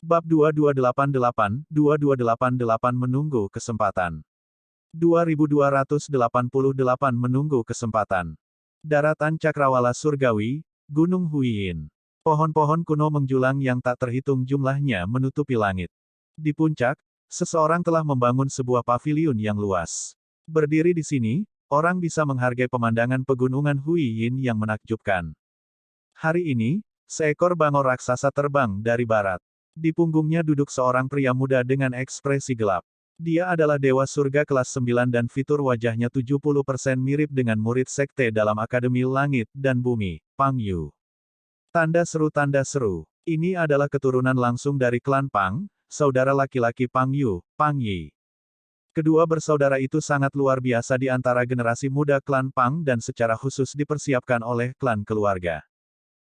Bab 2288 menunggu kesempatan. 2288 menunggu kesempatan. Daratan Cakrawala Surgawi, Gunung Huiyin. Pohon-pohon kuno menjulang yang tak terhitung jumlahnya menutupi langit. Di puncak, seseorang telah membangun sebuah paviliun yang luas. Berdiri di sini, orang bisa menghargai pemandangan pegunungan Huiyin yang menakjubkan. Hari ini, seekor bangau raksasa terbang dari barat. Di punggungnya duduk seorang pria muda dengan ekspresi gelap. Dia adalah dewa surga kelas 9 dan fitur wajahnya 70% mirip dengan murid sekte dalam Akademi Langit dan Bumi, Pang Yu. Tanda seru. Ini adalah keturunan langsung dari klan Pang, saudara laki-laki Pang Yu, Pang Yi. Kedua bersaudara itu sangat luar biasa di antara generasi muda klan Pang dan secara khusus dipersiapkan oleh klan keluarga.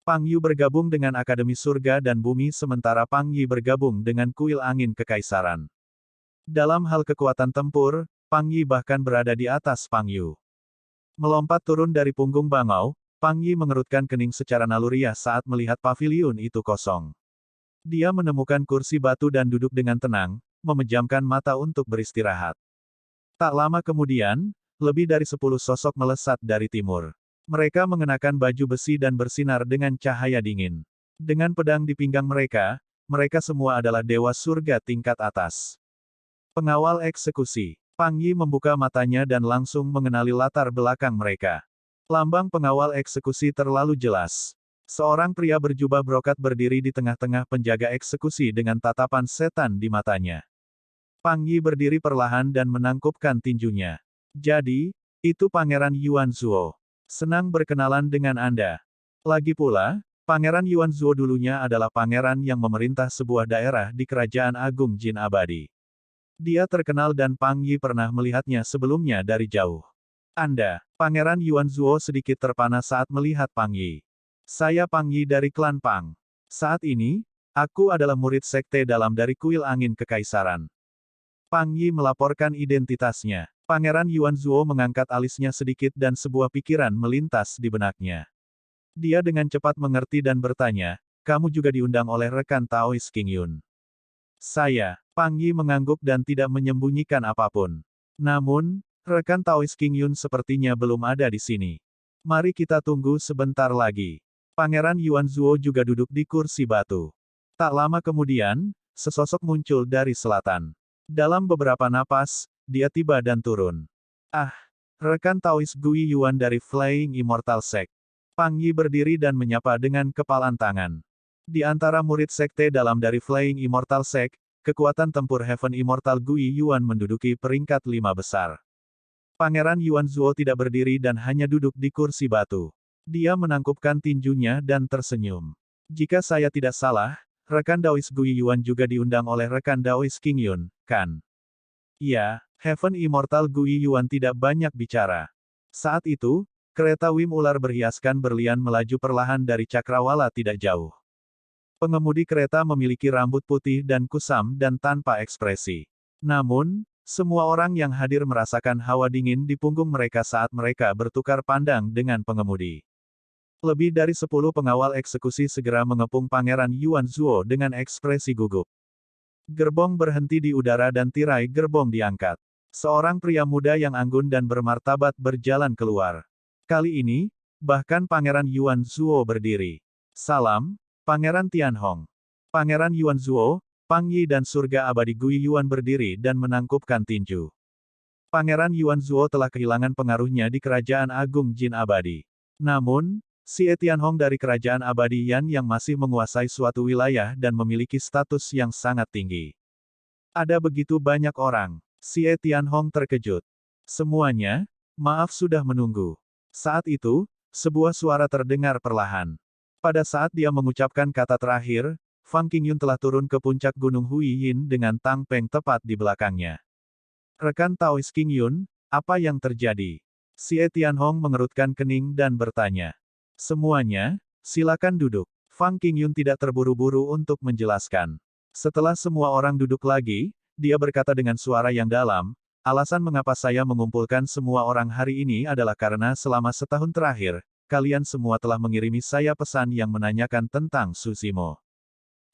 Pang Yu bergabung dengan Akademi Surga dan Bumi sementara Pang Yi bergabung dengan Kuil Angin Kekaisaran. Dalam hal kekuatan tempur, Pang Yi bahkan berada di atas Pang Yu. Melompat turun dari punggung bangau, Pang Yi mengerutkan kening secara naluriah saat melihat paviliun itu kosong. Dia menemukan kursi batu dan duduk dengan tenang, memejamkan mata untuk beristirahat. Tak lama kemudian, lebih dari 10 sosok melesat dari timur. Mereka mengenakan baju besi dan bersinar dengan cahaya dingin. Dengan pedang di pinggang mereka semua adalah dewa surga tingkat atas. Pengawal eksekusi. Pang Yi membuka matanya dan langsung mengenali latar belakang mereka. Lambang pengawal eksekusi terlalu jelas. Seorang pria berjubah brokat berdiri di tengah-tengah penjaga eksekusi dengan tatapan setan di matanya. Pang Yi berdiri perlahan dan menangkupkan tinjunya. Jadi, itu Pangeran Yuan Zuo. Senang berkenalan dengan Anda. Lagi pula, Pangeran Yuan Zuo dulunya adalah pangeran yang memerintah sebuah daerah di Kerajaan Agung Jin Abadi. Dia terkenal dan Pang Yi pernah melihatnya sebelumnya dari jauh. Anda, Pangeran Yuan Zuo sedikit terpana saat melihat Pang Yi. Saya Pang Yi dari klan Pang. Saat ini, aku adalah murid sekte dalam dari Kuil Angin Kekaisaran. Pang Yi melaporkan identitasnya. Pangeran Yuan Zuo mengangkat alisnya sedikit dan sebuah pikiran melintas di benaknya. Dia dengan cepat mengerti dan bertanya, kamu juga diundang oleh rekan Taois King Yun. Saya, Pang Yi mengangguk dan tidak menyembunyikan apapun. Namun, rekan Taois King Yun sepertinya belum ada di sini. Mari kita tunggu sebentar lagi. Pangeran Yuan Zuo juga duduk di kursi batu. Tak lama kemudian, sesosok muncul dari selatan. Dalam beberapa napas, dia tiba dan turun. Ah, rekan Taois Gui Yuan dari Flying Immortal Sect. Pang Yi berdiri dan menyapa dengan kepalan tangan. Di antara murid sekte dalam dari Flying Immortal Sect, kekuatan tempur Heaven Immortal Gui Yuan menduduki peringkat 5 besar. Pangeran Yuan Zuo tidak berdiri dan hanya duduk di kursi batu. Dia menangkupkan tinjunya dan tersenyum. Jika saya tidak salah, rekan Daois Gui Yuan juga diundang oleh rekan Daois King Yun, kan? Iya, Heaven Immortal Gui Yuan tidak banyak bicara. Saat itu, kereta Wim ular berhiaskan berlian melaju perlahan dari Cakrawala tidak jauh. Pengemudi kereta memiliki rambut putih dan kusam dan tanpa ekspresi. Namun, semua orang yang hadir merasakan hawa dingin di punggung mereka saat mereka bertukar pandang dengan pengemudi. Lebih dari 10 pengawal eksekusi segera mengepung Pangeran Yuan Zuo dengan ekspresi gugup. Gerbong berhenti di udara dan tirai gerbong diangkat. Seorang pria muda yang anggun dan bermartabat berjalan keluar. Kali ini, bahkan Pangeran Yuan Zuo berdiri. Salam, Pangeran Tianhong. Pangeran Yuan Zuo, Pang Yi dan surga abadi Gui Yuan berdiri dan menangkupkan tinju. Pangeran Yuan Zuo telah kehilangan pengaruhnya di Kerajaan Agung Jin Abadi. Namun, Xie Tianhong dari Kerajaan Abadi Yan yang masih menguasai suatu wilayah dan memiliki status yang sangat tinggi. Ada begitu banyak orang. Xie Tianhong terkejut. Semuanya, maaf sudah menunggu. Saat itu, sebuah suara terdengar perlahan. Pada saat dia mengucapkan kata terakhir, Fang Qingyun telah turun ke puncak Gunung Huiyin dengan Tang Peng tepat di belakangnya. Rekan Taois King Yun, apa yang terjadi? Xie Tianhong mengerutkan kening dan bertanya. Semuanya, silakan duduk. Fang Qingyun tidak terburu-buru untuk menjelaskan. Setelah semua orang duduk lagi, dia berkata dengan suara yang dalam, alasan mengapa saya mengumpulkan semua orang hari ini adalah karena selama setahun terakhir, kalian semua telah mengirimi saya pesan yang menanyakan tentang Susimo.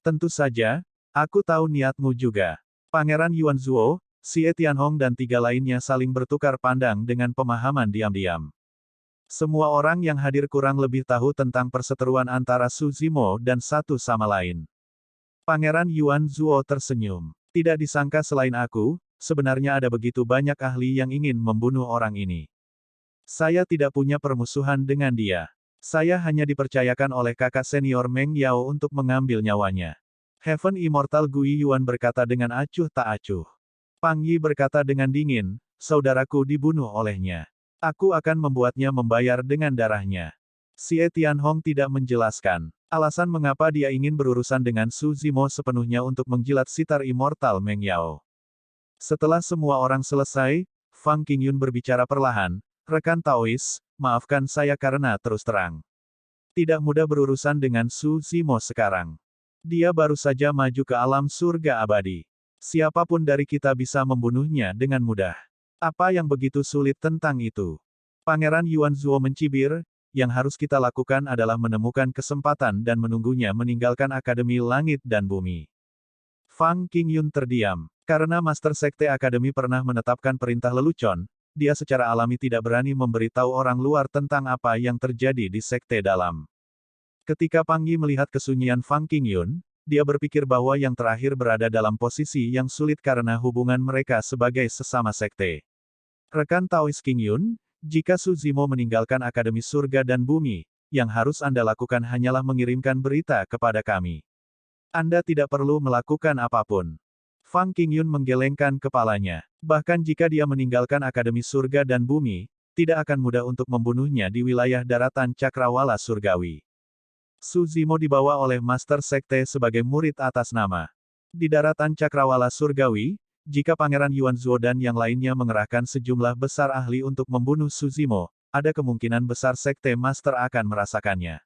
Tentu saja, Aku tahu niatmu juga. Pangeran Yuan Zuo, Xie Tianhong dan tiga lainnya saling bertukar pandang dengan pemahaman diam-diam. Semua orang yang hadir kurang lebih tahu tentang perseteruan antara Su Zimo dan satu sama lain. Pangeran Yuan Zuo tersenyum. Tidak disangka selain aku, sebenarnya ada begitu banyak ahli yang ingin membunuh orang ini. Saya tidak punya permusuhan dengan dia. Saya hanya dipercayakan oleh kakak senior Meng Yao untuk mengambil nyawanya. Heaven Immortal Gui Yuan berkata dengan acuh tak acuh. Pang Yi berkata dengan dingin, saudaraku dibunuh olehnya. Aku akan membuatnya membayar dengan darahnya. Xie Tianhong tidak menjelaskan alasan mengapa dia ingin berurusan dengan Su Zimo sepenuhnya untuk menjilat sitar immortal Meng Yao. Setelah semua orang selesai, Fang Qingyun berbicara perlahan, rekan Taois, maafkan saya karena terus terang. Tidak mudah berurusan dengan Su Zimo sekarang. Dia baru saja maju ke alam surga abadi. Siapapun dari kita bisa membunuhnya dengan mudah. Apa yang begitu sulit tentang itu? Pangeran Yuan Zuo mencibir, yang harus kita lakukan adalah menemukan kesempatan dan menunggunya meninggalkan Akademi Langit dan Bumi. Fang Qingyun terdiam. Karena Master Sekte Akademi pernah menetapkan perintah lelucon, dia secara alami tidak berani memberitahu orang luar tentang apa yang terjadi di sekte dalam. Ketika Pang Yi melihat kesunyian Fang Qingyun, dia berpikir bahwa yang terakhir berada dalam posisi yang sulit karena hubungan mereka sebagai sesama sekte. Rekan Taois Qingyun, jika Su Zimo meninggalkan Akademi Surga dan Bumi, yang harus Anda lakukan hanyalah mengirimkan berita kepada kami. Anda tidak perlu melakukan apapun. Fang Qingyun menggelengkan kepalanya. Bahkan jika dia meninggalkan Akademi Surga dan Bumi, tidak akan mudah untuk membunuhnya di wilayah daratan Cakrawala Surgawi. Su Zimo dibawa oleh Master Sekte sebagai murid atas nama. Di daratan Cakrawala Surgawi, jika Pangeran Yuan Zuo dan yang lainnya mengerahkan sejumlah besar ahli untuk membunuh Su Zimo, ada kemungkinan besar Sekte Master akan merasakannya.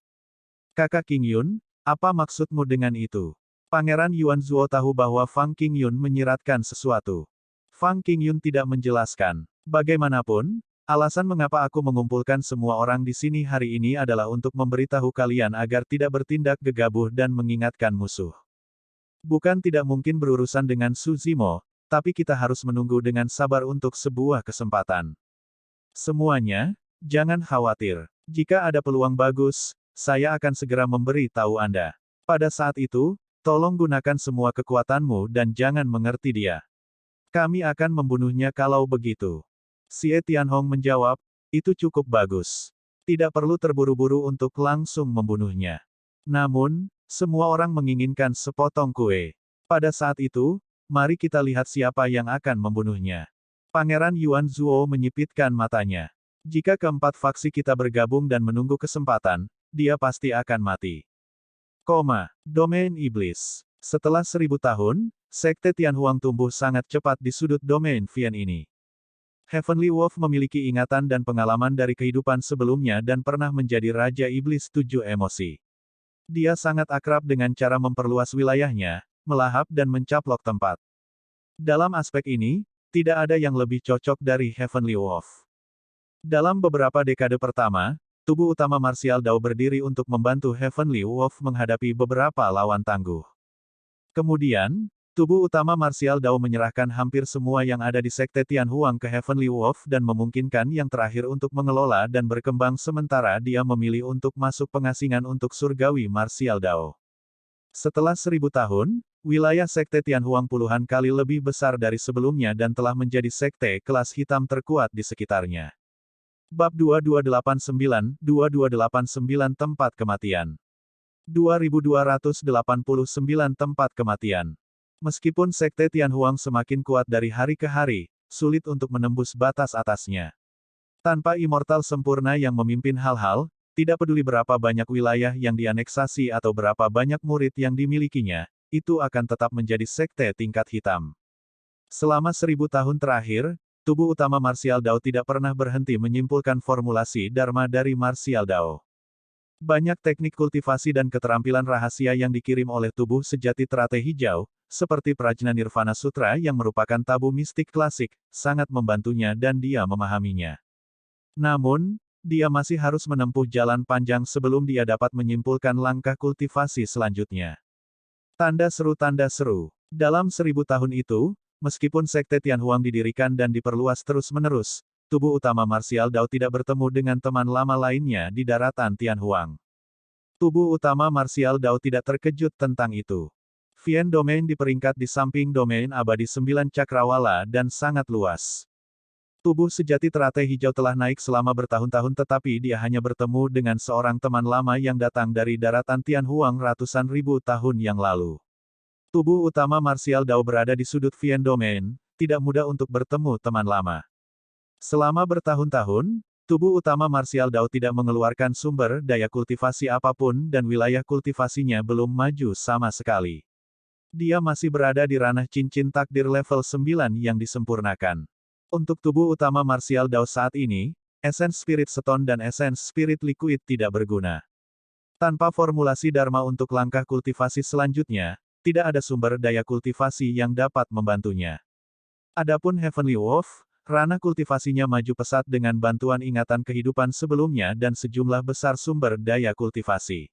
Kakak Qingyun, apa maksudmu dengan itu? Pangeran Yuan Zuo tahu bahwa Fang Qingyun menyiratkan sesuatu. Fang Qingyun tidak menjelaskan. Bagaimanapun, alasan mengapa aku mengumpulkan semua orang di sini hari ini adalah untuk memberitahu kalian agar tidak bertindak gegabah dan mengingatkan musuh. Bukan tidak mungkin berurusan dengan Su Zimo, tapi kita harus menunggu dengan sabar untuk sebuah kesempatan. Semuanya, jangan khawatir. Jika ada peluang bagus, saya akan segera memberi tahu Anda. Pada saat itu, tolong gunakan semua kekuatanmu dan jangan mengerti dia. Kami akan membunuhnya kalau begitu. Xie Tianhong menjawab, itu cukup bagus. Tidak perlu terburu-buru untuk langsung membunuhnya. Namun, semua orang menginginkan sepotong kue. Pada saat itu, mari kita lihat siapa yang akan membunuhnya. Pangeran Yuan Zuo menyipitkan matanya. Jika keempat faksi kita bergabung dan menunggu kesempatan, dia pasti akan mati. Domain Iblis. Setelah 1000 tahun, Sekte Tianhuang tumbuh sangat cepat di sudut domain Vian ini. Heavenly Wolf memiliki ingatan dan pengalaman dari kehidupan sebelumnya dan pernah menjadi Raja Iblis 7 emosi. Dia sangat akrab dengan cara memperluas wilayahnya, melahap dan mencaplok tempat. Dalam aspek ini, tidak ada yang lebih cocok dari Heavenly Wolf. Dalam beberapa dekade pertama, tubuh utama Martial Dao berdiri untuk membantu Heavenly Wolf menghadapi beberapa lawan tangguh. Kemudian, tubuh utama Martial Dao menyerahkan hampir semua yang ada di Sekte Tianhuang ke Heavenly Wolf dan memungkinkan yang terakhir untuk mengelola dan berkembang sementara dia memilih untuk masuk pengasingan untuk surgawi Martial Dao. Setelah 1000 tahun, wilayah Sekte Tianhuang puluhan kali lebih besar dari sebelumnya dan telah menjadi sekte kelas hitam terkuat di sekitarnya. Bab 2289 Tempat Kematian 2289 Tempat Kematian. Meskipun Sekte Tianhuang semakin kuat dari hari ke hari, sulit untuk menembus batas atasnya. Tanpa immortal sempurna yang memimpin hal-hal, tidak peduli berapa banyak wilayah yang dianeksasi atau berapa banyak murid yang dimilikinya, itu akan tetap menjadi sekte tingkat hitam. Selama 1000 tahun terakhir, tubuh utama Martial Dao tidak pernah berhenti menyimpulkan formulasi Dharma dari Martial Dao. Banyak teknik kultivasi dan keterampilan rahasia yang dikirim oleh tubuh sejati teratai hijau, seperti Prajna Nirvana Sutra yang merupakan tabu mistik klasik, sangat membantunya dan dia memahaminya. Namun, dia masih harus menempuh jalan panjang sebelum dia dapat menyimpulkan langkah kultivasi selanjutnya. Tanda seru tanda seru. Dalam 1000 tahun itu, meskipun Sekte Tianhuang didirikan dan diperluas terus-menerus, tubuh utama marsial Dao tidak bertemu dengan teman lama lainnya di daratan Tianhuang. Tubuh utama marsial Dao tidak terkejut tentang itu. Vian Domain di peringkat di samping domain abadi 9 cakrawala dan sangat luas. Tubuh sejati teratai hijau telah naik selama bertahun-tahun tetapi dia hanya bertemu dengan seorang teman lama yang datang dari daratan Tianhuang ratusan ribu tahun yang lalu. Tubuh utama marsial Dao berada di sudut Vian Domain, tidak mudah untuk bertemu teman lama. Selama bertahun-tahun, tubuh utama marsial Dao tidak mengeluarkan sumber daya kultivasi apapun dan wilayah kultivasinya belum maju sama sekali. Dia masih berada di ranah cincin takdir level 9 yang disempurnakan. Untuk tubuh utama marsial Dao saat ini, esens spirit stone dan esens spirit liquid tidak berguna. Tanpa formulasi Dharma untuk langkah kultivasi selanjutnya, tidak ada sumber daya kultivasi yang dapat membantunya. Adapun Heavenly Wolf, ranah kultivasinya maju pesat dengan bantuan ingatan kehidupan sebelumnya dan sejumlah besar sumber daya kultivasi.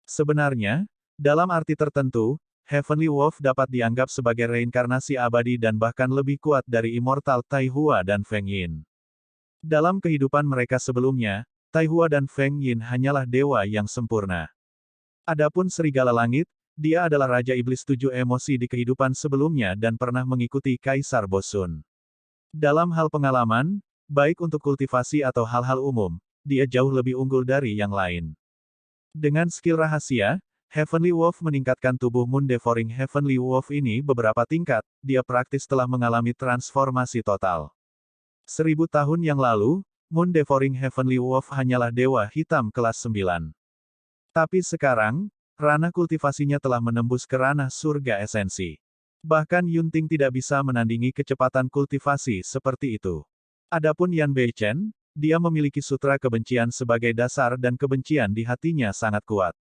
Sebenarnya, dalam arti tertentu, Heavenly Wolf dapat dianggap sebagai reinkarnasi abadi dan bahkan lebih kuat dari Immortal Tai Hua dan Feng Yin. Dalam kehidupan mereka sebelumnya, Tai Hua dan Feng Yin hanyalah dewa yang sempurna. Adapun Serigala Langit, dia adalah Raja Iblis 7 emosi di kehidupan sebelumnya dan pernah mengikuti Kaisar Bosun. Dalam hal pengalaman, baik untuk kultivasi atau hal-hal umum, dia jauh lebih unggul dari yang lain. Dengan skill rahasia, Heavenly Wolf meningkatkan tubuh Moon Devouring Heavenly Wolf ini beberapa tingkat, dia praktis telah mengalami transformasi total. 1000 tahun yang lalu, Moon Devouring Heavenly Wolf hanyalah dewa hitam kelas 9. Tapi sekarang, ranah kultivasinya telah menembus ke ranah surga esensi. Bahkan Yunting tidak bisa menandingi kecepatan kultivasi seperti itu. Adapun Yan Beichen, dia memiliki sutra kebencian sebagai dasar dan kebencian di hatinya sangat kuat.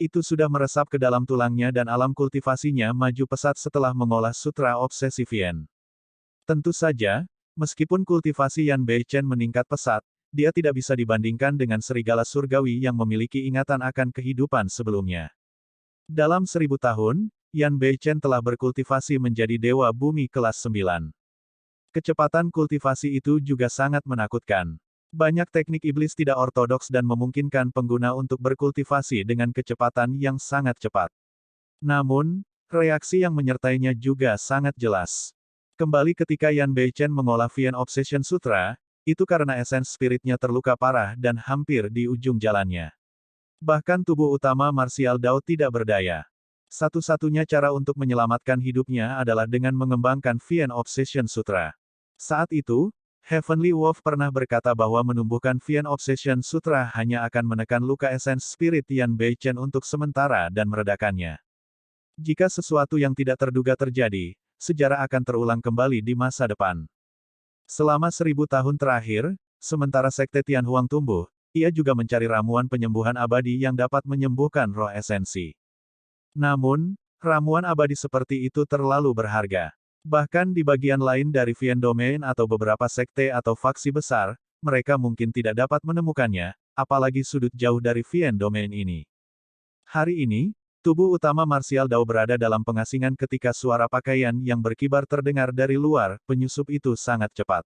Itu sudah meresap ke dalam tulangnya dan alam kultivasinya maju pesat setelah mengolah sutra obsesi Vian. Tentu saja, meskipun kultivasi Yan Beichen meningkat pesat, dia tidak bisa dibandingkan dengan serigala surgawi yang memiliki ingatan akan kehidupan sebelumnya. Dalam 1000 tahun, Yan Beichen telah berkultivasi menjadi dewa bumi kelas 9. Kecepatan kultivasi itu juga sangat menakutkan. Banyak teknik iblis tidak ortodoks dan memungkinkan pengguna untuk berkultivasi dengan kecepatan yang sangat cepat. Namun, reaksi yang menyertainya juga sangat jelas. Kembali ketika Yan Beichen mengolah Vian Obsession Sutra, itu karena esens spiritnya terluka parah dan hampir di ujung jalannya. Bahkan tubuh utama marsial Dao tidak berdaya. Satu-satunya cara untuk menyelamatkan hidupnya adalah dengan mengembangkan Vian Obsession Sutra. Saat itu, Heavenly Wolf pernah berkata bahwa menumbuhkan Vian Obsession Sutra hanya akan menekan luka esens spirit Yan Beichen untuk sementara dan meredakannya. Jika sesuatu yang tidak terduga terjadi, sejarah akan terulang kembali di masa depan. Selama 1000 tahun terakhir, sementara Sekte Tianhuang tumbuh, ia juga mencari ramuan penyembuhan abadi yang dapat menyembuhkan roh esensi. Namun, ramuan abadi seperti itu terlalu berharga. Bahkan di bagian lain dari Vian Domain atau beberapa sekte atau faksi besar, mereka mungkin tidak dapat menemukannya, apalagi sudut jauh dari Vian Domain ini. Hari ini, tubuh utama marsial Dao berada dalam pengasingan ketika suara pakaian yang berkibar terdengar dari luar, penyusup itu sangat cepat.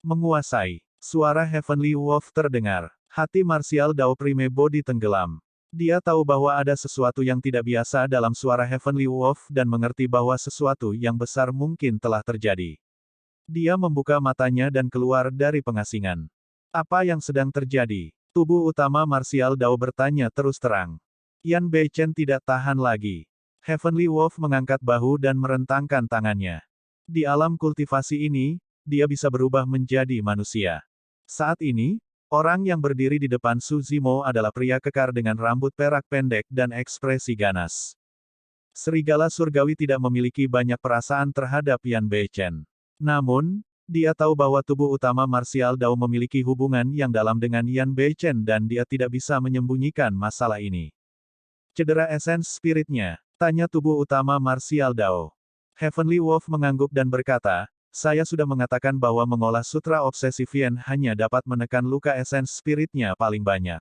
Menguasai. Suara Heavenly Wolf terdengar. Hati marsial Dao Prime Body tenggelam. Dia tahu bahwa ada sesuatu yang tidak biasa dalam suara Heavenly Wolf dan mengerti bahwa sesuatu yang besar mungkin telah terjadi. Dia membuka matanya dan keluar dari pengasingan. Apa yang sedang terjadi? Tubuh utama marsial Dao bertanya terus terang. Yan Beichen tidak tahan lagi. Heavenly Wolf mengangkat bahu dan merentangkan tangannya. Di alam kultivasi ini, dia bisa berubah menjadi manusia. Saat ini, orang yang berdiri di depan Su Zimo adalah pria kekar dengan rambut perak pendek dan ekspresi ganas. Serigala surgawi tidak memiliki banyak perasaan terhadap Yan Beichen. Namun, dia tahu bahwa tubuh utama marsial Dao memiliki hubungan yang dalam dengan Yan Beichen dan dia tidak bisa menyembunyikan masalah ini. Cedera esens spiritnya, tanya tubuh utama marsial Dao. Heavenly Wolf mengangguk dan berkata, saya sudah mengatakan bahwa mengolah sutra obsesi Vian hanya dapat menekan luka esens spiritnya paling banyak.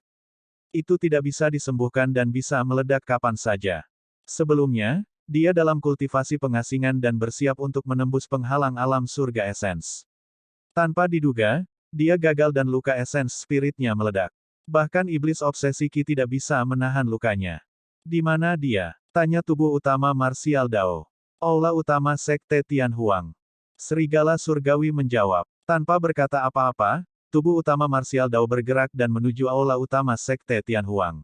Itu tidak bisa disembuhkan dan bisa meledak kapan saja. Sebelumnya, dia dalam kultivasi pengasingan dan bersiap untuk menembus penghalang alam surga esens. Tanpa diduga, dia gagal dan luka esens spiritnya meledak. Bahkan iblis obsesi Qi tidak bisa menahan lukanya. Di mana dia? Tanya tubuh utama Martial Dao. Aula utama Sekte Tianhuang. Serigala surgawi menjawab. Tanpa berkata apa-apa, tubuh utama Martial Dao bergerak dan menuju aula utama Sekte Tianhuang.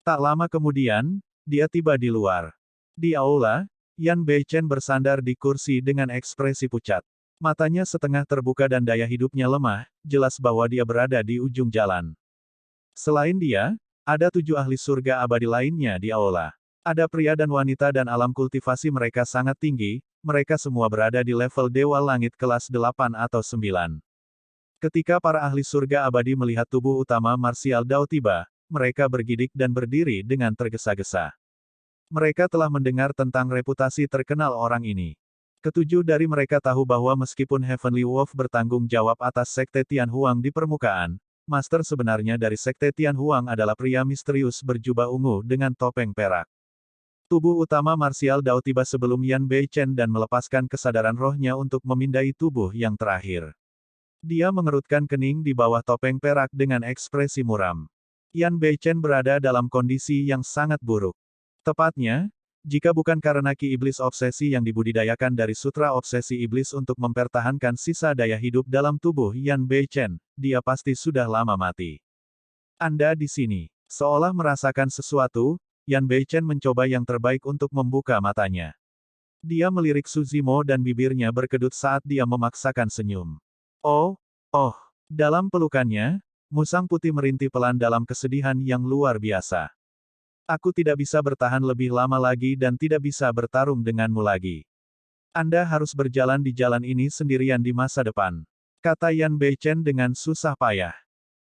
Tak lama kemudian, dia tiba di luar. Di aula, Yan Beichen bersandar di kursi dengan ekspresi pucat. Matanya setengah terbuka dan daya hidupnya lemah, jelas bahwa dia berada di ujung jalan. Selain dia, ada 7 ahli surga abadi lainnya di aula. Ada pria dan wanita dan alam kultivasi mereka sangat tinggi, mereka semua berada di level Dewa Langit kelas 8 atau 9. Ketika para ahli surga abadi melihat tubuh utama Martial Dao tiba, mereka bergidik dan berdiri dengan tergesa-gesa. Mereka telah mendengar tentang reputasi terkenal orang ini. Ketujuh dari mereka tahu bahwa meskipun Heavenly Wolf bertanggung jawab atas Sekte Tianhuang di permukaan, master sebenarnya dari Sekte Tianhuang adalah pria misterius berjubah ungu dengan topeng perak. Tubuh utama Martial Dao tiba sebelum Yan Beichen dan melepaskan kesadaran rohnya untuk memindai tubuh yang terakhir. Dia mengerutkan kening di bawah topeng perak dengan ekspresi muram. Yan Beichen berada dalam kondisi yang sangat buruk. Tepatnya, jika bukan karena Ki Iblis obsesi yang dibudidayakan dari Sutra Obsesi Iblis untuk mempertahankan sisa daya hidup dalam tubuh Yan Beichen, dia pasti sudah lama mati. Anda di sini. Seolah merasakan sesuatu, Yan Beichen mencoba yang terbaik untuk membuka matanya. Dia melirik Suzimo dan bibirnya berkedut saat dia memaksakan senyum. Oh, dalam pelukannya, musang putih merintih pelan dalam kesedihan yang luar biasa. Aku tidak bisa bertahan lebih lama lagi dan tidak bisa bertarung denganmu lagi. Anda harus berjalan di jalan ini sendirian di masa depan. Kata Yan Beichen dengan susah payah.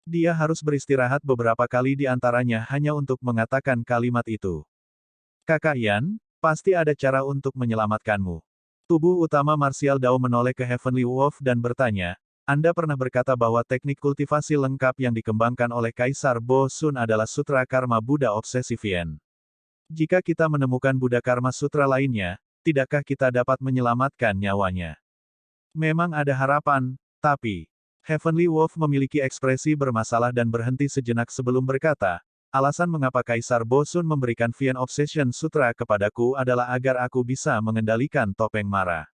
Dia harus beristirahat beberapa kali di antaranya hanya untuk mengatakan kalimat itu. Kakak Yan, pasti ada cara untuk menyelamatkanmu. Tubuh utama Martial Dao menoleh ke Heavenly Wolf dan bertanya, Anda pernah berkata bahwa teknik kultivasi lengkap yang dikembangkan oleh Kaisar Bo Sun adalah Sutra Karma Buddha Obsesivien. Jika kita menemukan Buddha Karma Sutra lainnya, tidakkah kita dapat menyelamatkan nyawanya? Memang ada harapan, tapi... Heavenly Wolf memiliki ekspresi bermasalah dan berhenti sejenak sebelum berkata, alasan mengapa Kaisar Bo Sun memberikan Vien Obsession Sutra kepadaku adalah agar aku bisa mengendalikan topeng mara.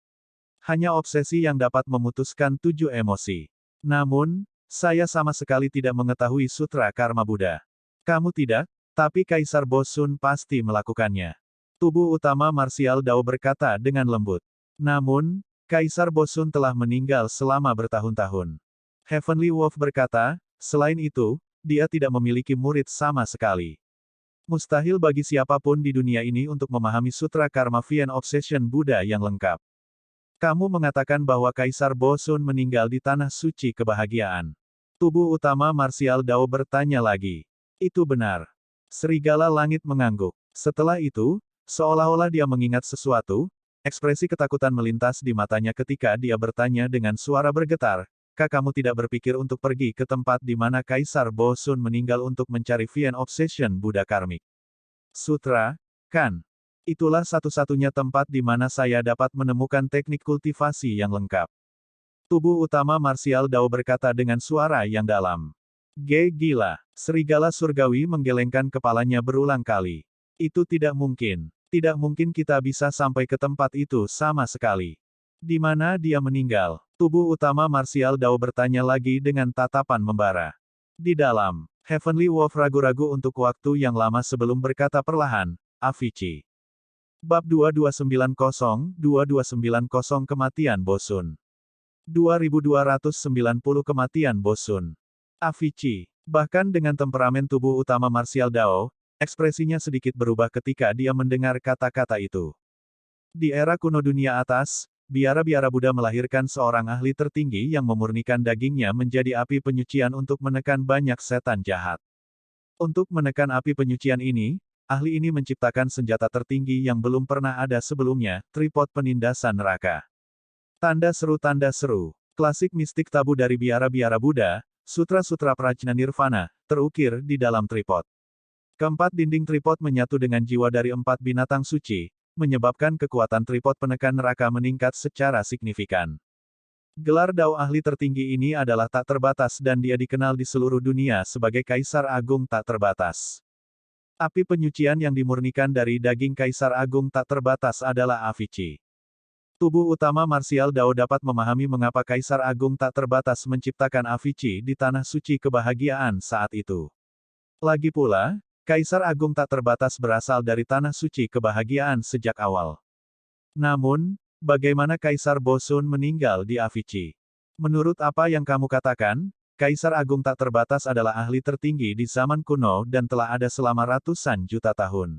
Hanya obsesi yang dapat memutuskan 7 emosi. Namun, saya sama sekali tidak mengetahui Sutra Karma Buddha. Kamu tidak, tapi Kaisar Bo Sun pasti melakukannya. Tubuh utama Martial Dao berkata dengan lembut. Namun, Kaisar Bo Sun telah meninggal selama bertahun-tahun. Heavenly Wolf berkata, selain itu, dia tidak memiliki murid sama sekali. Mustahil bagi siapapun di dunia ini untuk memahami Sutra Karma Vien Obsession Buddha yang lengkap. Kamu mengatakan bahwa Kaisar Bo Sun meninggal di tanah suci kebahagiaan. Tubuh utama Martial Dao bertanya lagi. Itu benar. Serigala langit mengangguk. Setelah itu, seolah-olah dia mengingat sesuatu, ekspresi ketakutan melintas di matanya ketika dia bertanya dengan suara bergetar, kamu tidak berpikir untuk pergi ke tempat di mana Kaisar Bo Sun meninggal untuk mencari Vien Obsession Buddha Karmik? Sutra, kan? Itulah satu-satunya tempat di mana saya dapat menemukan teknik kultivasi yang lengkap. Tubuh utama Martial Dao berkata dengan suara yang dalam. Gila. Serigala surgawi menggelengkan kepalanya berulang kali. Itu tidak mungkin. Tidak mungkin kita bisa sampai ke tempat itu sama sekali. Di mana dia meninggal? Tubuh utama Martial Dao bertanya lagi dengan tatapan membara. Di dalam. Heavenly Wolf ragu-ragu untuk waktu yang lama sebelum berkata perlahan, Avicii. Bab 2290 Kematian Bo Sun. 2290 Kematian Bo Sun. Avicii. Bahkan dengan temperamen tubuh utama Martial Dao, ekspresinya sedikit berubah ketika dia mendengar kata-kata itu. Di era kuno dunia atas, biara-biara Buddha melahirkan seorang ahli tertinggi yang memurnikan dagingnya menjadi api penyucian untuk menekan banyak setan jahat. Untuk menekan api penyucian ini, ahli ini menciptakan senjata tertinggi yang belum pernah ada sebelumnya, tripod penindasan neraka. Tanda seru, klasik mistik tabu dari biara-biara Buddha, sutra-sutra prajna nirvana, terukir di dalam tripod. Keempat dinding tripod menyatu dengan jiwa dari 4 binatang suci, menyebabkan kekuatan tripod penekan neraka meningkat secara signifikan. Gelar Dao ahli tertinggi ini adalah tak terbatas dan dia dikenal di seluruh dunia sebagai Kaisar Agung tak terbatas. Api penyucian yang dimurnikan dari daging Kaisar Agung tak terbatas adalah Avici. Tubuh utama marsial Dao dapat memahami mengapa Kaisar Agung tak terbatas menciptakan Avici di tanah suci kebahagiaan saat itu. Lagi pula, Kaisar Agung tak terbatas berasal dari tanah suci kebahagiaan sejak awal. Namun, bagaimana Kaisar Bosun meninggal di Avici? Menurut apa yang kamu katakan, Kaisar Agung tak terbatas adalah ahli tertinggi di zaman kuno dan telah ada selama ratusan juta tahun.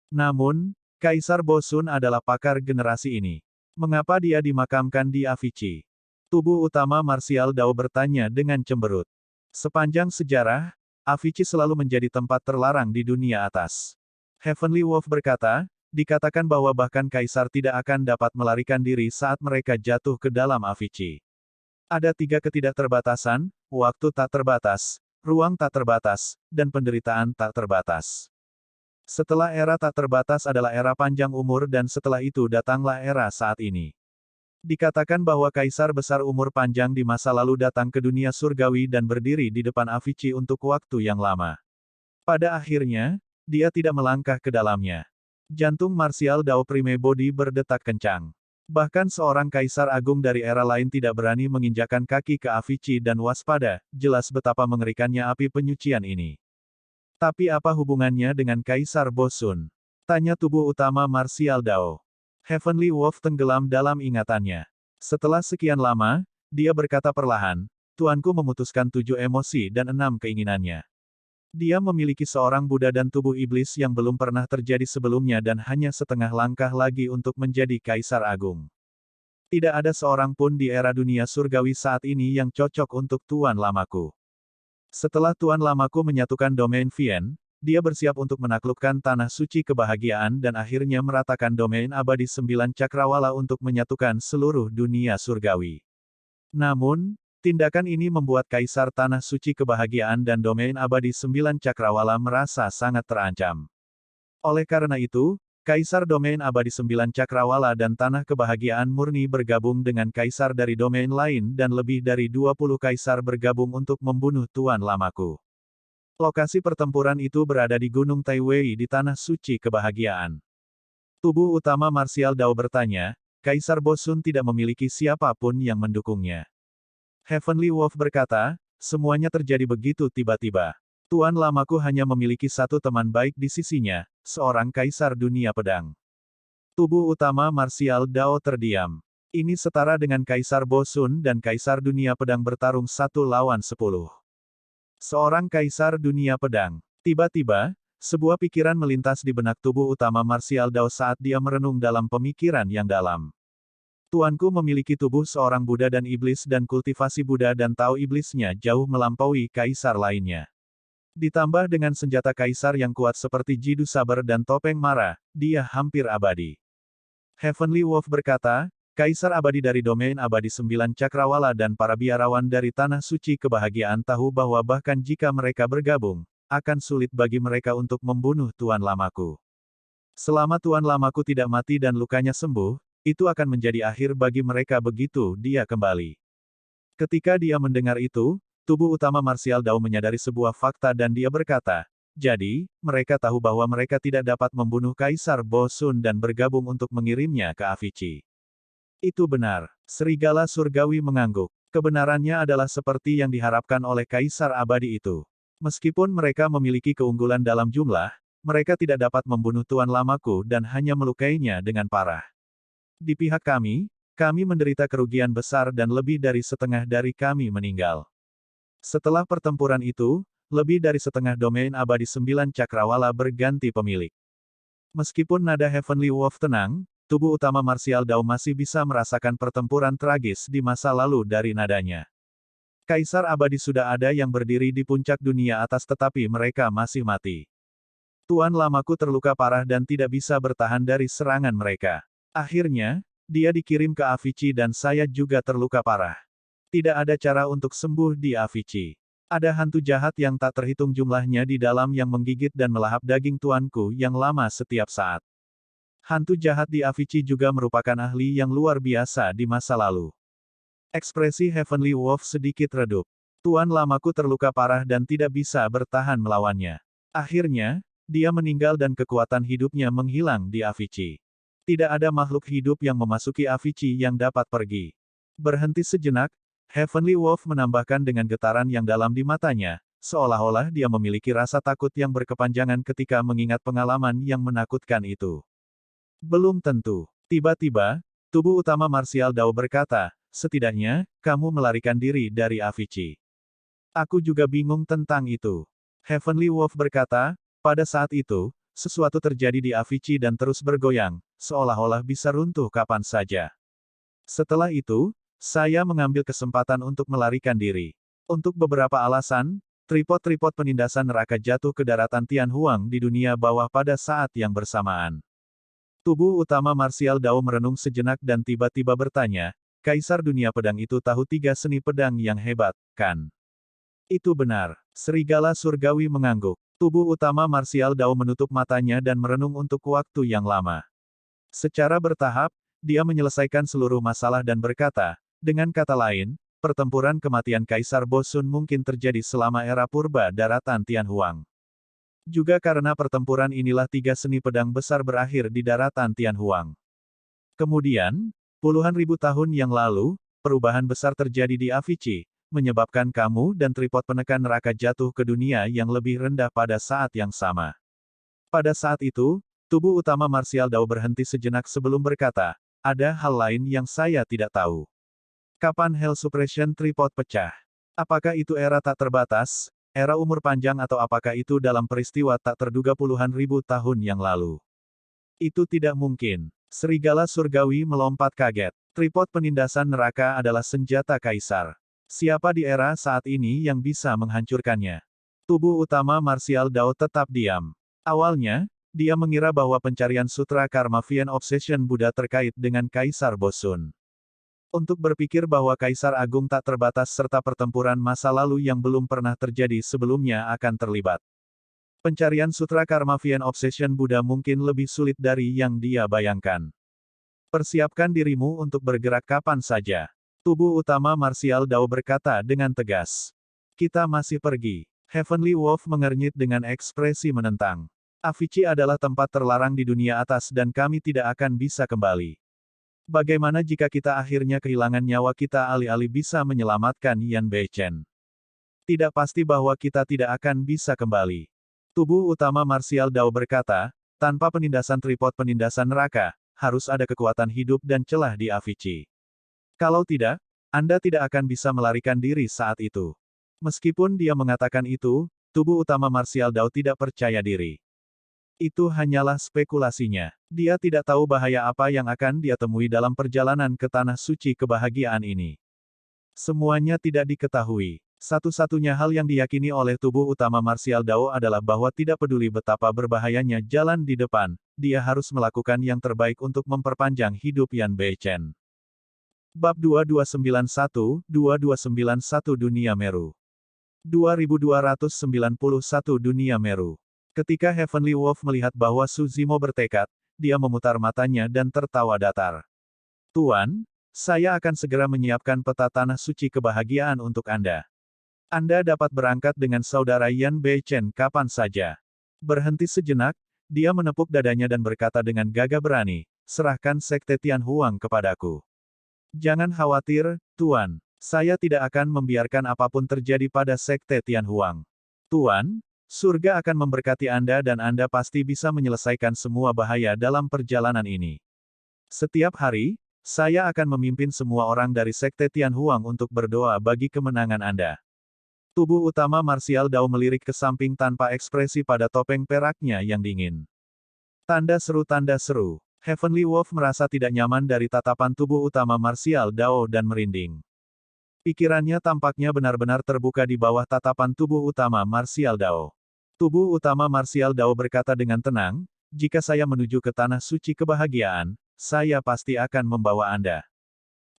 Namun, Kaisar Bosun adalah pakar generasi ini. Mengapa dia dimakamkan di Avici? Tubuh utama marsial Dao bertanya dengan cemberut. Sepanjang sejarah, Avici selalu menjadi tempat terlarang di dunia atas. Heavenly Wolf berkata, dikatakan bahwa bahkan Kaisar tidak akan dapat melarikan diri saat mereka jatuh ke dalam Avici. Ada 3 ketidakterbatasan, waktu tak terbatas, ruang tak terbatas, dan penderitaan tak terbatas. Setelah era tak terbatas adalah era panjang umur dan setelah itu datanglah era saat ini. Dikatakan bahwa Kaisar besar umur panjang di masa lalu datang ke dunia surgawi dan berdiri di depan Avici untuk waktu yang lama. Pada akhirnya, dia tidak melangkah ke dalamnya. Jantung marsial Dao Prime Body berdetak kencang. Bahkan seorang Kaisar Agung dari era lain tidak berani menginjakan kaki ke Avici dan waspada, jelas betapa mengerikannya api penyucian ini. Tapi apa hubungannya dengan Kaisar Bosun? Tanya tubuh utama marsial Dao. Heavenly Wolf tenggelam dalam ingatannya. Setelah sekian lama, dia berkata perlahan, Tuanku memutuskan 7 emosi dan 6 keinginannya. Dia memiliki seorang Buddha dan tubuh iblis yang belum pernah terjadi sebelumnya dan hanya setengah langkah lagi untuk menjadi Kaisar Agung. Tidak ada seorang pun di era dunia surgawi saat ini yang cocok untuk Tuan Lamaku. Setelah Tuan Lamaku menyatukan domain Vien, dia bersiap untuk menaklukkan tanah suci kebahagiaan dan akhirnya meratakan domain abadi 9 cakrawala untuk menyatukan seluruh dunia surgawi. Namun, tindakan ini membuat Kaisar Tanah Suci Kebahagiaan dan Domain Abadi 9 Cakrawala merasa sangat terancam. Oleh karena itu, Kaisar Domain Abadi 9 Cakrawala dan Tanah Kebahagiaan Murni bergabung dengan Kaisar dari domain lain dan lebih dari 20 Kaisar bergabung untuk membunuh Tuan Lamaku. Lokasi pertempuran itu berada di Gunung Taiwei di Tanah Suci Kebahagiaan. Tubuh utama marsial Dao bertanya, Kaisar Bosun tidak memiliki siapapun yang mendukungnya. Heavenly Wolf berkata, semuanya terjadi begitu tiba-tiba. Tuan Lamaku hanya memiliki satu teman baik di sisinya, seorang Kaisar Dunia Pedang. Tubuh utama marsial Dao terdiam. Ini setara dengan Kaisar Bosun dan Kaisar Dunia Pedang bertarung 1 lawan 10. Seorang Kaisar Dunia Pedang. Tiba-tiba, sebuah pikiran melintas di benak tubuh utama marsial Dao saat dia merenung dalam pemikiran yang dalam. Tuanku memiliki tubuh seorang Buddha dan iblis dan kultivasi Buddha dan Tao iblisnya jauh melampaui Kaisar lainnya. Ditambah dengan senjata Kaisar yang kuat seperti Jidu Saber dan Topeng Mara, dia hampir abadi. Heavenly Wolf berkata, Kaisar abadi dari domain abadi 9 Cakrawala dan para biarawan dari Tanah Suci Kebahagiaan tahu bahwa bahkan jika mereka bergabung, akan sulit bagi mereka untuk membunuh Tuan Lamaku. Selama Tuan Lamaku tidak mati dan lukanya sembuh, itu akan menjadi akhir bagi mereka begitu dia kembali. Ketika dia mendengar itu, tubuh utama marsial Dao menyadari sebuah fakta dan dia berkata, jadi, mereka tahu bahwa mereka tidak dapat membunuh Kaisar Bosun dan bergabung untuk mengirimnya ke Avici. Itu benar. Serigala surgawi mengangguk. Kebenarannya adalah seperti yang diharapkan oleh Kaisar abadi itu. Meskipun mereka memiliki keunggulan dalam jumlah, mereka tidak dapat membunuh Tuan Lamaku dan hanya melukainya dengan parah. Di pihak kami menderita kerugian besar dan lebih dari setengah dari kami meninggal. Setelah pertempuran itu, lebih dari setengah domain abadi 9 Cakrawala berganti pemilik. Meskipun nada Heavenly Wolf tenang, tubuh utama marsial Dao masih bisa merasakan pertempuran tragis di masa lalu dari nadanya. Kaisar abadi sudah ada yang berdiri di puncak dunia atas tetapi mereka masih mati. Tuan Lamaku terluka parah dan tidak bisa bertahan dari serangan mereka. Akhirnya, dia dikirim ke Avici dan saya juga terluka parah. Tidak ada cara untuk sembuh di Avici. Ada hantu jahat yang tak terhitung jumlahnya di dalam yang menggigit dan melahap daging tuanku yang lama setiap saat. Hantu jahat di Avicii juga merupakan ahli yang luar biasa di masa lalu. Ekspresi Heavenly Wolf sedikit redup. Tuan lamaku terluka parah dan tidak bisa bertahan melawannya. Akhirnya, dia meninggal dan kekuatan hidupnya menghilang di Avicii. Tidak ada makhluk hidup yang memasuki Avicii yang dapat pergi. Berhenti sejenak, Heavenly Wolf menambahkan dengan getaran yang dalam di matanya, seolah-olah dia memiliki rasa takut yang berkepanjangan ketika mengingat pengalaman yang menakutkan itu. Belum tentu. Tiba-tiba, tubuh utama Martial Dao berkata, setidaknya, kamu melarikan diri dari Avicii. Aku juga bingung tentang itu. Heavenly Wolf berkata, pada saat itu, sesuatu terjadi di Avicii dan terus bergoyang, seolah-olah bisa runtuh kapan saja. Setelah itu, saya mengambil kesempatan untuk melarikan diri. Untuk beberapa alasan, tripod-tripod penindasan neraka jatuh ke daratan Tianhuang di dunia bawah pada saat yang bersamaan. Tubuh utama Martial Dao merenung sejenak dan tiba-tiba bertanya, Kaisar Dunia Pedang itu tahu 3 seni pedang yang hebat, kan? Itu benar. Serigala surgawi mengangguk. Tubuh utama Martial Dao menutup matanya dan merenung untuk waktu yang lama. Secara bertahap, dia menyelesaikan seluruh masalah dan berkata, dengan kata lain, pertempuran kematian Kaisar Bosun mungkin terjadi selama era purba daratan Tianhuang. Juga karena pertempuran inilah 3 seni pedang besar berakhir di daratan Tianhuang. Kemudian, puluhan ribu tahun yang lalu, perubahan besar terjadi di Avicii, menyebabkan kamu dan tripod penekan neraka jatuh ke dunia yang lebih rendah pada saat yang sama. Pada saat itu, tubuh utama Martial Dao berhenti sejenak sebelum berkata, ada hal lain yang saya tidak tahu. Kapan Hell Suppression Tripod pecah? Apakah itu era tak terbatas, era umur panjang atau apakah itu dalam peristiwa tak terduga puluhan ribu tahun yang lalu? Itu tidak mungkin. Serigala surgawi melompat kaget. Tripod penindasan neraka adalah senjata kaisar. Siapa di era saat ini yang bisa menghancurkannya? Tubuh utama Martial Dao tetap diam. Awalnya, dia mengira bahwa pencarian sutra Karma Vian Obsession Buddha terkait dengan Kaisar Bosun. Untuk berpikir bahwa Kaisar Agung tak terbatas serta pertempuran masa lalu yang belum pernah terjadi sebelumnya akan terlibat. Pencarian sutra Karma Vian Obsession Buddha mungkin lebih sulit dari yang dia bayangkan. Persiapkan dirimu untuk bergerak kapan saja. Tubuh utama Martial Dao berkata dengan tegas. Kita masih pergi. Heavenly Wolf mengernyit dengan ekspresi menentang. Avicii adalah tempat terlarang di dunia atas dan kami tidak akan bisa kembali. Bagaimana jika kita akhirnya kehilangan nyawa kita alih-alih bisa menyelamatkan Yan Beichen? Tidak pasti bahwa kita tidak akan bisa kembali. Tubuh utama Martial Dao berkata, tanpa penindasan tripod penindasan neraka, harus ada kekuatan hidup dan celah di Avicii. Kalau tidak, Anda tidak akan bisa melarikan diri saat itu. Meskipun dia mengatakan itu, tubuh utama Martial Dao tidak percaya diri. Itu hanyalah spekulasinya. Dia tidak tahu bahaya apa yang akan dia temui dalam perjalanan ke tanah suci kebahagiaan ini. Semuanya tidak diketahui. Satu-satunya hal yang diyakini oleh tubuh utama Martial Dao adalah bahwa tidak peduli betapa berbahayanya jalan di depan, dia harus melakukan yang terbaik untuk memperpanjang hidup Yan Beichen. Bab 2291 Dunia Meru 2291 Dunia Meru. Ketika Heavenly Wolf melihat bahwa Su Zimo bertekad, dia memutar matanya dan tertawa datar. Tuan, saya akan segera menyiapkan peta tanah suci kebahagiaan untuk Anda. Anda dapat berangkat dengan saudara Yan Beichen kapan saja. Berhenti sejenak, dia menepuk dadanya dan berkata dengan gagah berani, serahkan Sekte Tianhuang kepadaku. Jangan khawatir, Tuan. Saya tidak akan membiarkan apapun terjadi pada Sekte Tianhuang. Tuan, surga akan memberkati Anda dan Anda pasti bisa menyelesaikan semua bahaya dalam perjalanan ini. Setiap hari, saya akan memimpin semua orang dari Sekte Tianhuang untuk berdoa bagi kemenangan Anda. Tubuh utama Martial Dao melirik ke samping tanpa ekspresi pada topeng peraknya yang dingin. Tanda seru tanda seru. Heavenly Wolf merasa tidak nyaman dari tatapan tubuh utama Martial Dao dan merinding. Pikirannya tampaknya benar-benar terbuka di bawah tatapan tubuh utama Martial Dao. Tubuh utama Martial Dao berkata dengan tenang, jika saya menuju ke tanah suci kebahagiaan, saya pasti akan membawa Anda.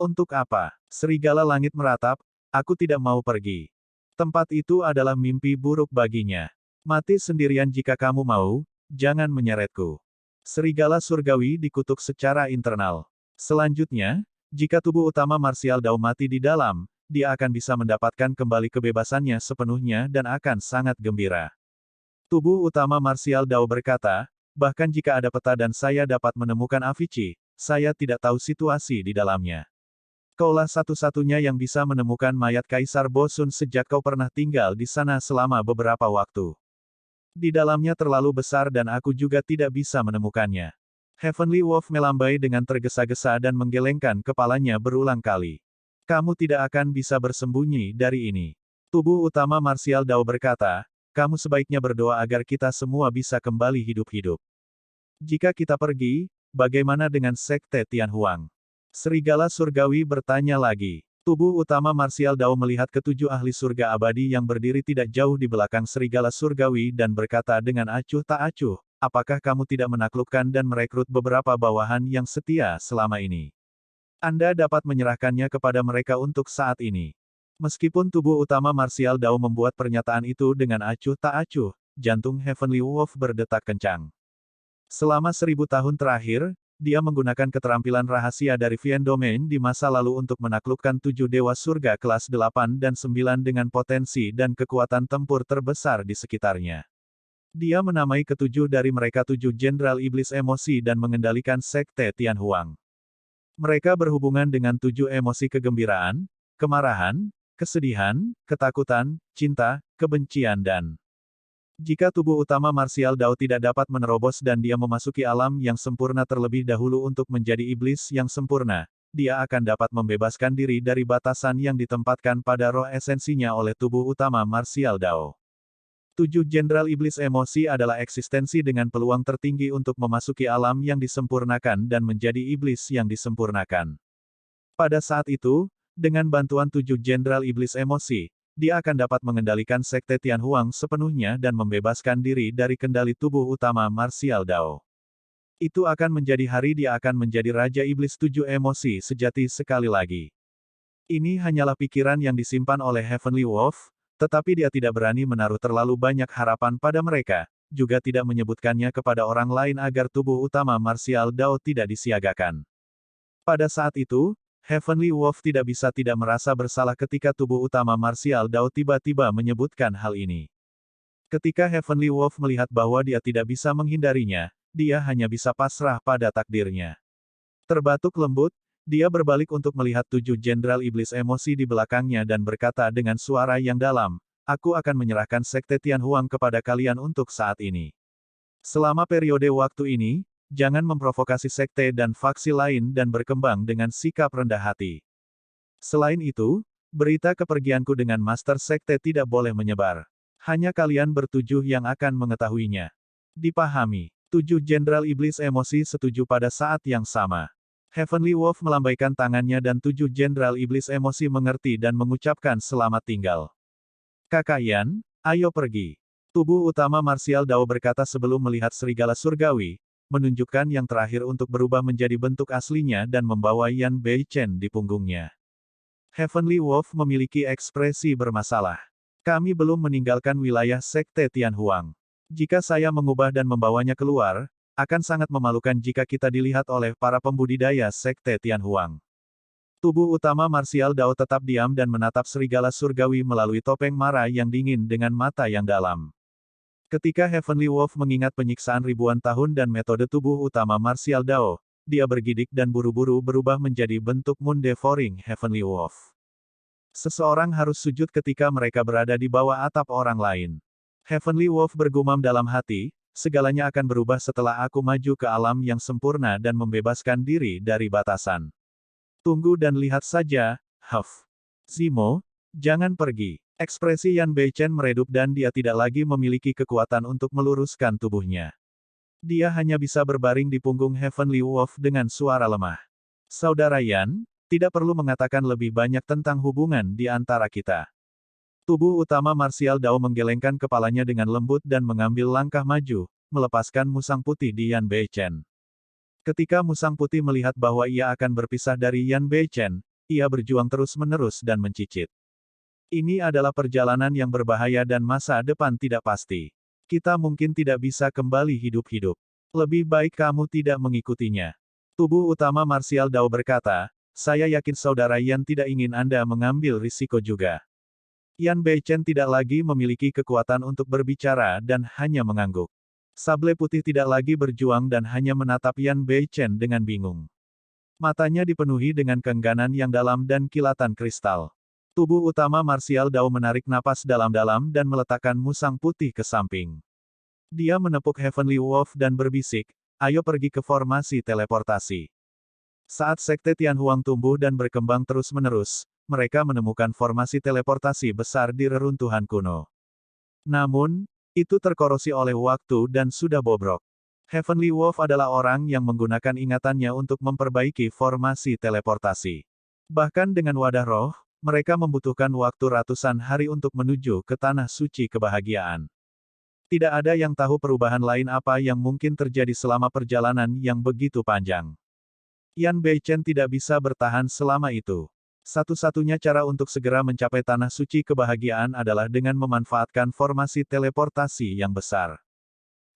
Untuk apa? Serigala langit meratap, aku tidak mau pergi. Tempat itu adalah mimpi buruk baginya. Mati sendirian jika kamu mau, jangan menyeretku. Serigala surgawi dikutuk secara internal. Selanjutnya, jika tubuh utama marsial Dao mati di dalam, dia akan bisa mendapatkan kembali kebebasannya sepenuhnya dan akan sangat gembira. Tubuh utama marsial Dao berkata, bahkan jika ada peta dan saya dapat menemukan Avicii, saya tidak tahu situasi di dalamnya. Kaulah satu-satunya yang bisa menemukan mayat Kaisar Bosun sejak kau pernah tinggal di sana selama beberapa waktu. Di dalamnya terlalu besar dan aku juga tidak bisa menemukannya. Heavenly Wolf melambai dengan tergesa-gesa dan menggelengkan kepalanya berulang kali. Kamu tidak akan bisa bersembunyi dari ini. Tubuh utama marsial Dao berkata, kamu sebaiknya berdoa agar kita semua bisa kembali hidup-hidup. Jika kita pergi, bagaimana dengan Sekte Tianhuang? Serigala surgawi bertanya lagi. Tubuh utama marsial Dao melihat ketujuh ahli surga abadi yang berdiri tidak jauh di belakang serigala surgawi dan berkata dengan acuh tak acuh, apakah kamu tidak menaklukkan dan merekrut beberapa bawahan yang setia selama ini? Anda dapat menyerahkannya kepada mereka untuk saat ini. Meskipun tubuh utama marsial Dao membuat pernyataan itu dengan acuh tak acuh, jantung Heavenly Wolf berdetak kencang. Selama 1000 tahun terakhir, dia menggunakan keterampilan rahasia dari Vian Domain di masa lalu untuk menaklukkan 7 dewa surga kelas 8 dan 9 dengan potensi dan kekuatan tempur terbesar di sekitarnya. Dia menamai ketujuh dari mereka 7 Jenderal Iblis Emosi dan mengendalikan Sekte Tianhuang. Mereka berhubungan dengan 7 emosi kegembiraan, kemarahan, kesedihan, ketakutan, cinta, kebencian dan jika tubuh utama marsial Dao tidak dapat menerobos dan dia memasuki alam yang sempurna terlebih dahulu untuk menjadi iblis yang sempurna, dia akan dapat membebaskan diri dari batasan yang ditempatkan pada roh esensinya oleh tubuh utama marsial Dao. 7 Jenderal Iblis Emosi adalah eksistensi dengan peluang tertinggi untuk memasuki alam yang disempurnakan dan menjadi iblis yang disempurnakan. Pada saat itu, dengan bantuan 7 Jenderal Iblis Emosi, dia akan dapat mengendalikan Sekte Tianhuang sepenuhnya dan membebaskan diri dari kendali tubuh utama marsial Dao. Itu akan menjadi hari dia akan menjadi Raja Iblis 7 Emosi sejati sekali lagi. Ini hanyalah pikiran yang disimpan oleh Heavenly Wolf, tetapi dia tidak berani menaruh terlalu banyak harapan pada mereka, juga tidak menyebutkannya kepada orang lain agar tubuh utama marsial Dao tidak disiagakan. Pada saat itu, Heavenly Wolf tidak bisa tidak merasa bersalah ketika tubuh utama marsial Dao tiba-tiba menyebutkan hal ini. Ketika Heavenly Wolf melihat bahwa dia tidak bisa menghindarinya, dia hanya bisa pasrah pada takdirnya. Terbatuk lembut, dia berbalik untuk melihat 7 Jenderal Iblis Emosi di belakangnya dan berkata dengan suara yang dalam, aku akan menyerahkan Sekte Tianhuang kepada kalian untuk saat ini. Selama periode waktu ini, jangan memprovokasi sekte dan faksi lain dan berkembang dengan sikap rendah hati. Selain itu, berita kepergianku dengan Master Sekte tidak boleh menyebar. Hanya kalian bertujuh yang akan mengetahuinya. Dipahami. 7 Jenderal Iblis Emosi setuju pada saat yang sama. Heavenly Wolf melambaikan tangannya dan 7 Jenderal Iblis Emosi mengerti dan mengucapkan selamat tinggal. Kakak Yan, ayo pergi. Tubuh utama marsial Dao berkata sebelum melihat serigala surgawi, menunjukkan yang terakhir untuk berubah menjadi bentuk aslinya dan membawa Yan Beichen di punggungnya. Heavenly Wolf memiliki ekspresi bermasalah. Kami belum meninggalkan wilayah Sekte Tianhuang. Jika saya mengubah dan membawanya keluar, akan sangat memalukan jika kita dilihat oleh para pembudidaya Sekte Tianhuang. Tubuh utama marsial Dao tetap diam dan menatap serigala surgawi melalui topeng marah yang dingin dengan mata yang dalam. Ketika Heavenly Wolf mengingat penyiksaan ribuan tahun dan metode tubuh utama marsial Dao, dia bergidik dan buru-buru berubah menjadi bentuk Moon Devouring Heavenly Wolf. Seseorang harus sujud ketika mereka berada di bawah atap orang lain. Heavenly Wolf bergumam dalam hati, segalanya akan berubah setelah aku maju ke alam yang sempurna dan membebaskan diri dari batasan. Tunggu dan lihat saja, Huff. Zimo, jangan pergi. Ekspresi Yan Beichen meredup dan dia tidak lagi memiliki kekuatan untuk meluruskan tubuhnya. Dia hanya bisa berbaring di punggung Heavenly Wolf dengan suara lemah. Saudara Yan, tidak perlu mengatakan lebih banyak tentang hubungan di antara kita. Tubuh utama marsial Dao menggelengkan kepalanya dengan lembut dan mengambil langkah maju, melepaskan musang putih di Yan Beichen. Ketika musang putih melihat bahwa ia akan berpisah dari Yan Beichen, ia berjuang terus-menerus dan mencicit. Ini adalah perjalanan yang berbahaya dan masa depan tidak pasti. Kita mungkin tidak bisa kembali hidup-hidup. Lebih baik kamu tidak mengikutinya. Tubuh utama Martial Dao berkata, saya yakin saudara Yan tidak ingin Anda mengambil risiko juga. Yan Beichen tidak lagi memiliki kekuatan untuk berbicara dan hanya mengangguk. Sable putih tidak lagi berjuang dan hanya menatap Yan Beichen dengan bingung. Matanya dipenuhi dengan keengganan yang dalam dan kilatan kristal. Tubuh utama Martial Dao menarik napas dalam-dalam dan meletakkan musang putih ke samping. Dia menepuk Heavenly Wolf dan berbisik, ayo pergi ke formasi teleportasi. Saat Sekte Tianhuang tumbuh dan berkembang terus-menerus, mereka menemukan formasi teleportasi besar di reruntuhan kuno. Namun, itu terkorosi oleh waktu dan sudah bobrok. Heavenly Wolf adalah orang yang menggunakan ingatannya untuk memperbaiki formasi teleportasi. Bahkan dengan wadah roh, mereka membutuhkan waktu ratusan hari untuk menuju ke tanah suci kebahagiaan. Tidak ada yang tahu perubahan lain apa yang mungkin terjadi selama perjalanan yang begitu panjang. Yan Beichen tidak bisa bertahan selama itu. Satu-satunya cara untuk segera mencapai tanah suci kebahagiaan adalah dengan memanfaatkan formasi teleportasi yang besar.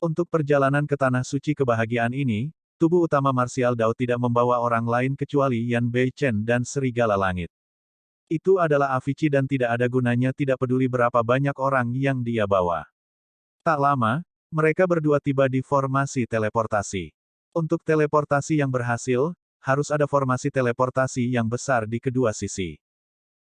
Untuk perjalanan ke tanah suci kebahagiaan ini, tubuh utama Martial Dao tidak membawa orang lain kecuali Yan Beichen dan Serigala Langit. Itu adalah Avicii dan tidak ada gunanya tidak peduli berapa banyak orang yang dia bawa. Tak lama, mereka berdua tiba di formasi teleportasi. Untuk teleportasi yang berhasil, harus ada formasi teleportasi yang besar di kedua sisi.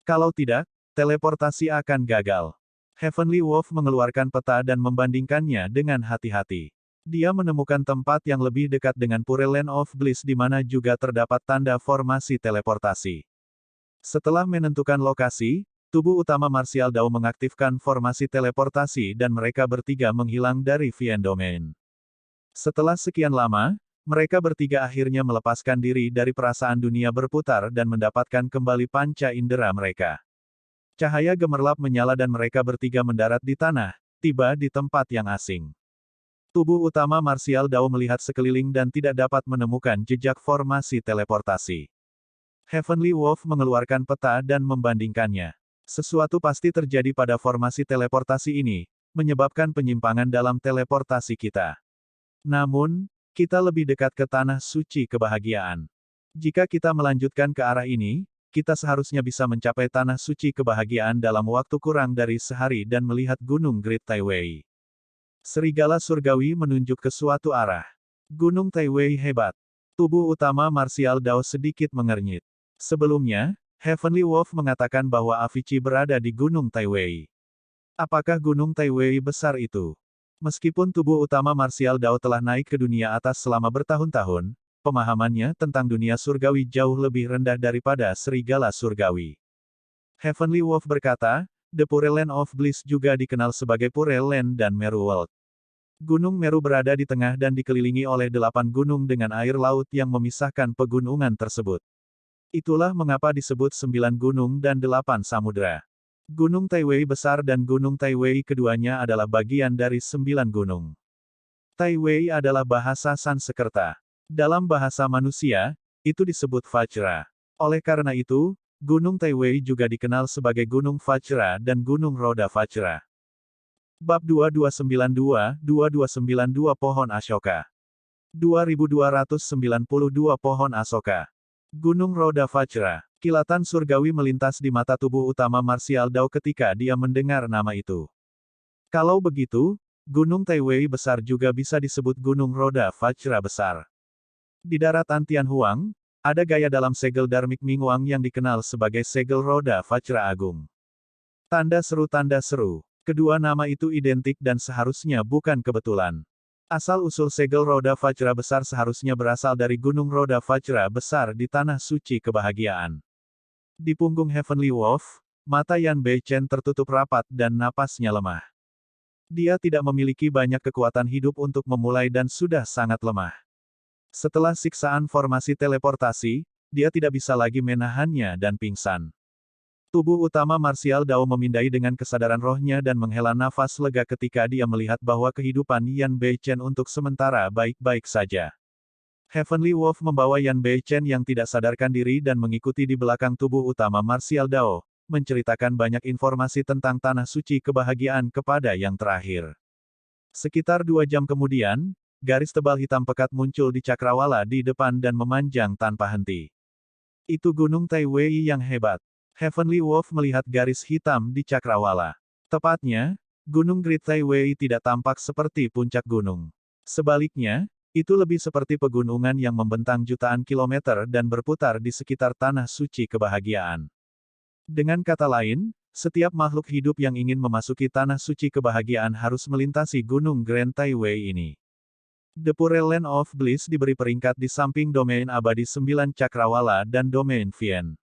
Kalau tidak, teleportasi akan gagal. Heavenly Wolf mengeluarkan peta dan membandingkannya dengan hati-hati. Dia menemukan tempat yang lebih dekat dengan Pure Land of Bliss di mana juga terdapat tanda formasi teleportasi. Setelah menentukan lokasi, tubuh utama Martial Dao mengaktifkan formasi teleportasi dan mereka bertiga menghilang dari Vian Domain. Setelah sekian lama, mereka bertiga akhirnya melepaskan diri dari perasaan dunia berputar dan mendapatkan kembali panca indera mereka. Cahaya gemerlap menyala dan mereka bertiga mendarat di tanah, tiba di tempat yang asing. Tubuh utama Martial Dao melihat sekeliling dan tidak dapat menemukan jejak formasi teleportasi. Heavenly Wolf mengeluarkan peta dan membandingkannya. Sesuatu pasti terjadi pada formasi teleportasi ini, menyebabkan penyimpangan dalam teleportasi kita. Namun, kita lebih dekat ke tanah suci kebahagiaan. Jika kita melanjutkan ke arah ini, kita seharusnya bisa mencapai tanah suci kebahagiaan dalam waktu kurang dari sehari dan melihat Gunung Great Taiwei. Serigala surgawi menunjuk ke suatu arah. Gunung Taiwei hebat. Tubuh utama Martial Dao sedikit mengernyit. Sebelumnya, Heavenly Wolf mengatakan bahwa Avicii berada di Gunung Taiwei. Apakah Gunung Taiwei besar itu? Meskipun tubuh utama Martial Dao telah naik ke dunia atas selama bertahun-tahun, pemahamannya tentang dunia surgawi jauh lebih rendah daripada serigala surgawi. Heavenly Wolf berkata, The Pure Land of Bliss juga dikenal sebagai Pure Land dan Meru World. Gunung Meru berada di tengah dan dikelilingi oleh 8 gunung dengan air laut yang memisahkan pegunungan tersebut. Itulah mengapa disebut 9 gunung dan 8 samudera. Gunung Taiwei besar dan Gunung Taiwei keduanya adalah bagian dari 9 gunung. Taiwei adalah bahasa Sanskerta. Dalam bahasa manusia, itu disebut Vajra. Oleh karena itu, Gunung Taiwei juga dikenal sebagai Gunung Vajra dan Gunung Roda Vajra. Bab 2292 Pohon Ashoka. 2292 Pohon Ashoka. Gunung Roda Vajra. Kilatan surgawi melintas di mata tubuh utama Martial Dao ketika dia mendengar nama itu. Kalau begitu, Gunung Taiwei besar juga bisa disebut Gunung Roda Vajra besar. Di daratan Tianhuang, ada gaya dalam segel Dharmik Mingwang yang dikenal sebagai segel Roda Vajra Agung. Tanda seru. Kedua nama itu identik dan seharusnya bukan kebetulan. Asal-usul segel Roda Vajra besar seharusnya berasal dari Gunung Roda Vajra besar di tanah suci kebahagiaan. Di punggung Heavenly Wolf, mata Yan Beichen tertutup rapat dan napasnya lemah. Dia tidak memiliki banyak kekuatan hidup untuk memulai dan sudah sangat lemah. Setelah siksaan formasi teleportasi, dia tidak bisa lagi menahannya dan pingsan. Tubuh utama Martial Dao memindai dengan kesadaran rohnya dan menghela nafas lega ketika dia melihat bahwa kehidupan Yan Beichen untuk sementara baik-baik saja. Heavenly Wolf membawa Yan Beichen yang tidak sadarkan diri dan mengikuti di belakang tubuh utama Martial Dao, menceritakan banyak informasi tentang tanah suci kebahagiaan kepada yang terakhir. Sekitar 2 jam kemudian, garis tebal hitam pekat muncul di cakrawala di depan dan memanjang tanpa henti. Itu Gunung Taiwei yang hebat. Heavenly Wolf melihat garis hitam di cakrawala. Tepatnya, Gunung Great Taiwei tidak tampak seperti puncak gunung. Sebaliknya, itu lebih seperti pegunungan yang membentang jutaan kilometer dan berputar di sekitar tanah suci kebahagiaan. Dengan kata lain, setiap makhluk hidup yang ingin memasuki tanah suci kebahagiaan harus melintasi Gunung Grand Taiwei ini. The Pure Land of Bliss diberi peringkat di samping domain abadi 9 cakrawala dan domain Vien.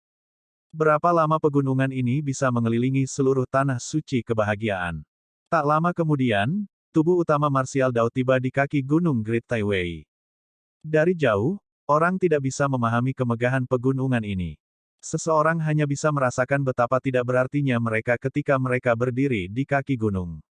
Berapa lama pegunungan ini bisa mengelilingi seluruh tanah suci kebahagiaan? Tak lama kemudian, tubuh utama Martial Dao tiba di kaki Gunung Great Taiwei. Dari jauh, orang tidak bisa memahami kemegahan pegunungan ini. Seseorang hanya bisa merasakan betapa tidak berartinya mereka ketika mereka berdiri di kaki gunung.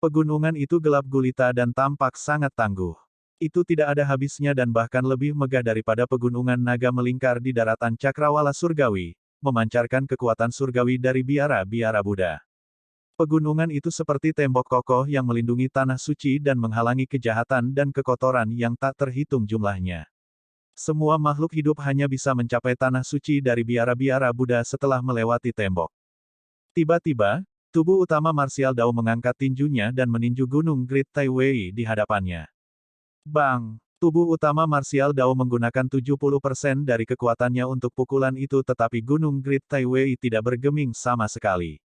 Pegunungan itu gelap gulita dan tampak sangat tangguh. Itu tidak ada habisnya dan bahkan lebih megah daripada pegunungan naga melingkar di daratan cakrawala surgawi, memancarkan kekuatan surgawi dari biara-biara Buddha. Pegunungan itu seperti tembok kokoh yang melindungi tanah suci dan menghalangi kejahatan dan kekotoran yang tak terhitung jumlahnya. Semua makhluk hidup hanya bisa mencapai tanah suci dari biara-biara Buddha setelah melewati tembok. Tiba-tiba, tubuh utama Martial Dao mengangkat tinjunya dan meninju Gunung Great Taiwei di hadapannya. Bang! Tubuh utama Martial Dao menggunakan 70% dari kekuatannya untuk pukulan itu tetapi Gunung Great Taiwei tidak bergeming sama sekali.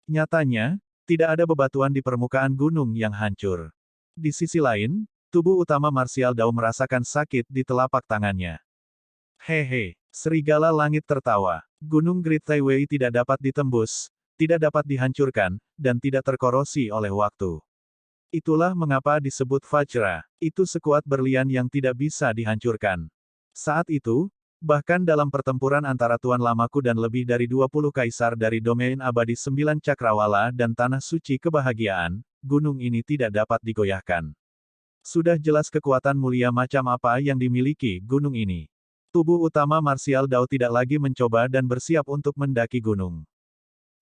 Nyatanya, tidak ada bebatuan di permukaan gunung yang hancur. Di sisi lain, tubuh utama Martial Dao merasakan sakit di telapak tangannya. Hehe, serigala langit tertawa. Gunung Great Taiwei tidak dapat ditembus, tidak dapat dihancurkan, dan tidak terkorosi oleh waktu. Itulah mengapa disebut Vajra. Itu sekuat berlian yang tidak bisa dihancurkan. Saat itu, bahkan dalam pertempuran antara Tuan Lamaku dan lebih dari 20 kaisar dari domain abadi 9 cakrawala dan tanah suci kebahagiaan, gunung ini tidak dapat digoyahkan. Sudah jelas kekuatan mulia macam apa yang dimiliki gunung ini. Tubuh utama Martial Dao tidak lagi mencoba dan bersiap untuk mendaki gunung.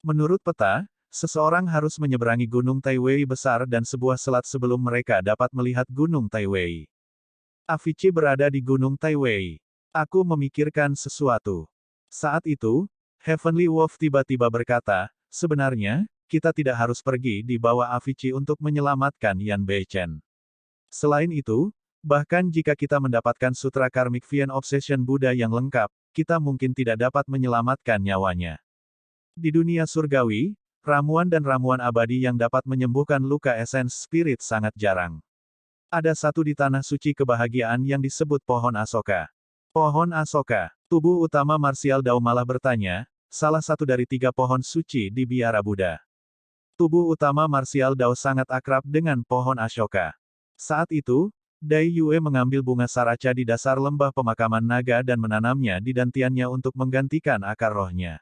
Menurut peta, seseorang harus menyeberangi Gunung Taiwei besar dan sebuah selat sebelum mereka dapat melihat Gunung Taiwei. Avicii berada di Gunung Taiwei. Aku memikirkan sesuatu. Saat itu, Heavenly Wolf tiba-tiba berkata, sebenarnya, kita tidak harus pergi di bawah Avicii untuk menyelamatkan Yan Beichen. Selain itu, bahkan jika kita mendapatkan Sutra Karmic Vien Obsession Buddha yang lengkap, kita mungkin tidak dapat menyelamatkan nyawanya. Di dunia surgawi, ramuan dan ramuan abadi yang dapat menyembuhkan luka esens spirit sangat jarang. Ada satu di tanah suci kebahagiaan yang disebut pohon Asoka. Pohon Asoka. Tubuh utama Martial Dao malah bertanya, salah satu dari 3 pohon suci di biara Buddha. Tubuh utama Martial Dao sangat akrab dengan pohon Ashoka. Saat itu, Dai Yue mengambil bunga saraca di dasar lembah pemakaman naga dan menanamnya di dantiannya untuk menggantikan akar rohnya.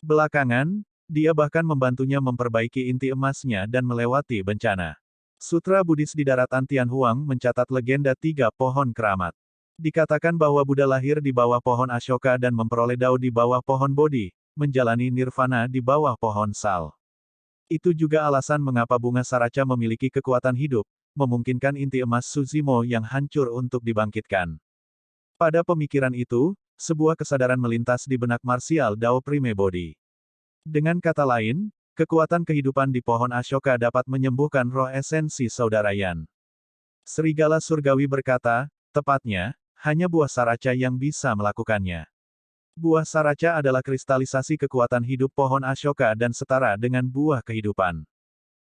Belakangan, dia bahkan membantunya memperbaiki inti emasnya dan melewati bencana. Sutra Buddhis di daratan Tianhuang mencatat legenda 3 pohon keramat. Dikatakan bahwa Buddha lahir di bawah pohon Ashoka dan memperoleh Dao di bawah pohon Bodhi, menjalani nirvana di bawah pohon Sal. Itu juga alasan mengapa bunga saraca memiliki kekuatan hidup, memungkinkan inti emas Suzimo yang hancur untuk dibangkitkan. Pada pemikiran itu, sebuah kesadaran melintas di benak Martial Dao Prime Bodhi. Dengan kata lain, kekuatan kehidupan di pohon Ashoka dapat menyembuhkan roh esensi saudara Yan. Serigala surgawi berkata, tepatnya, hanya buah saraca yang bisa melakukannya. Buah saraca adalah kristalisasi kekuatan hidup pohon Ashoka dan setara dengan buah kehidupan.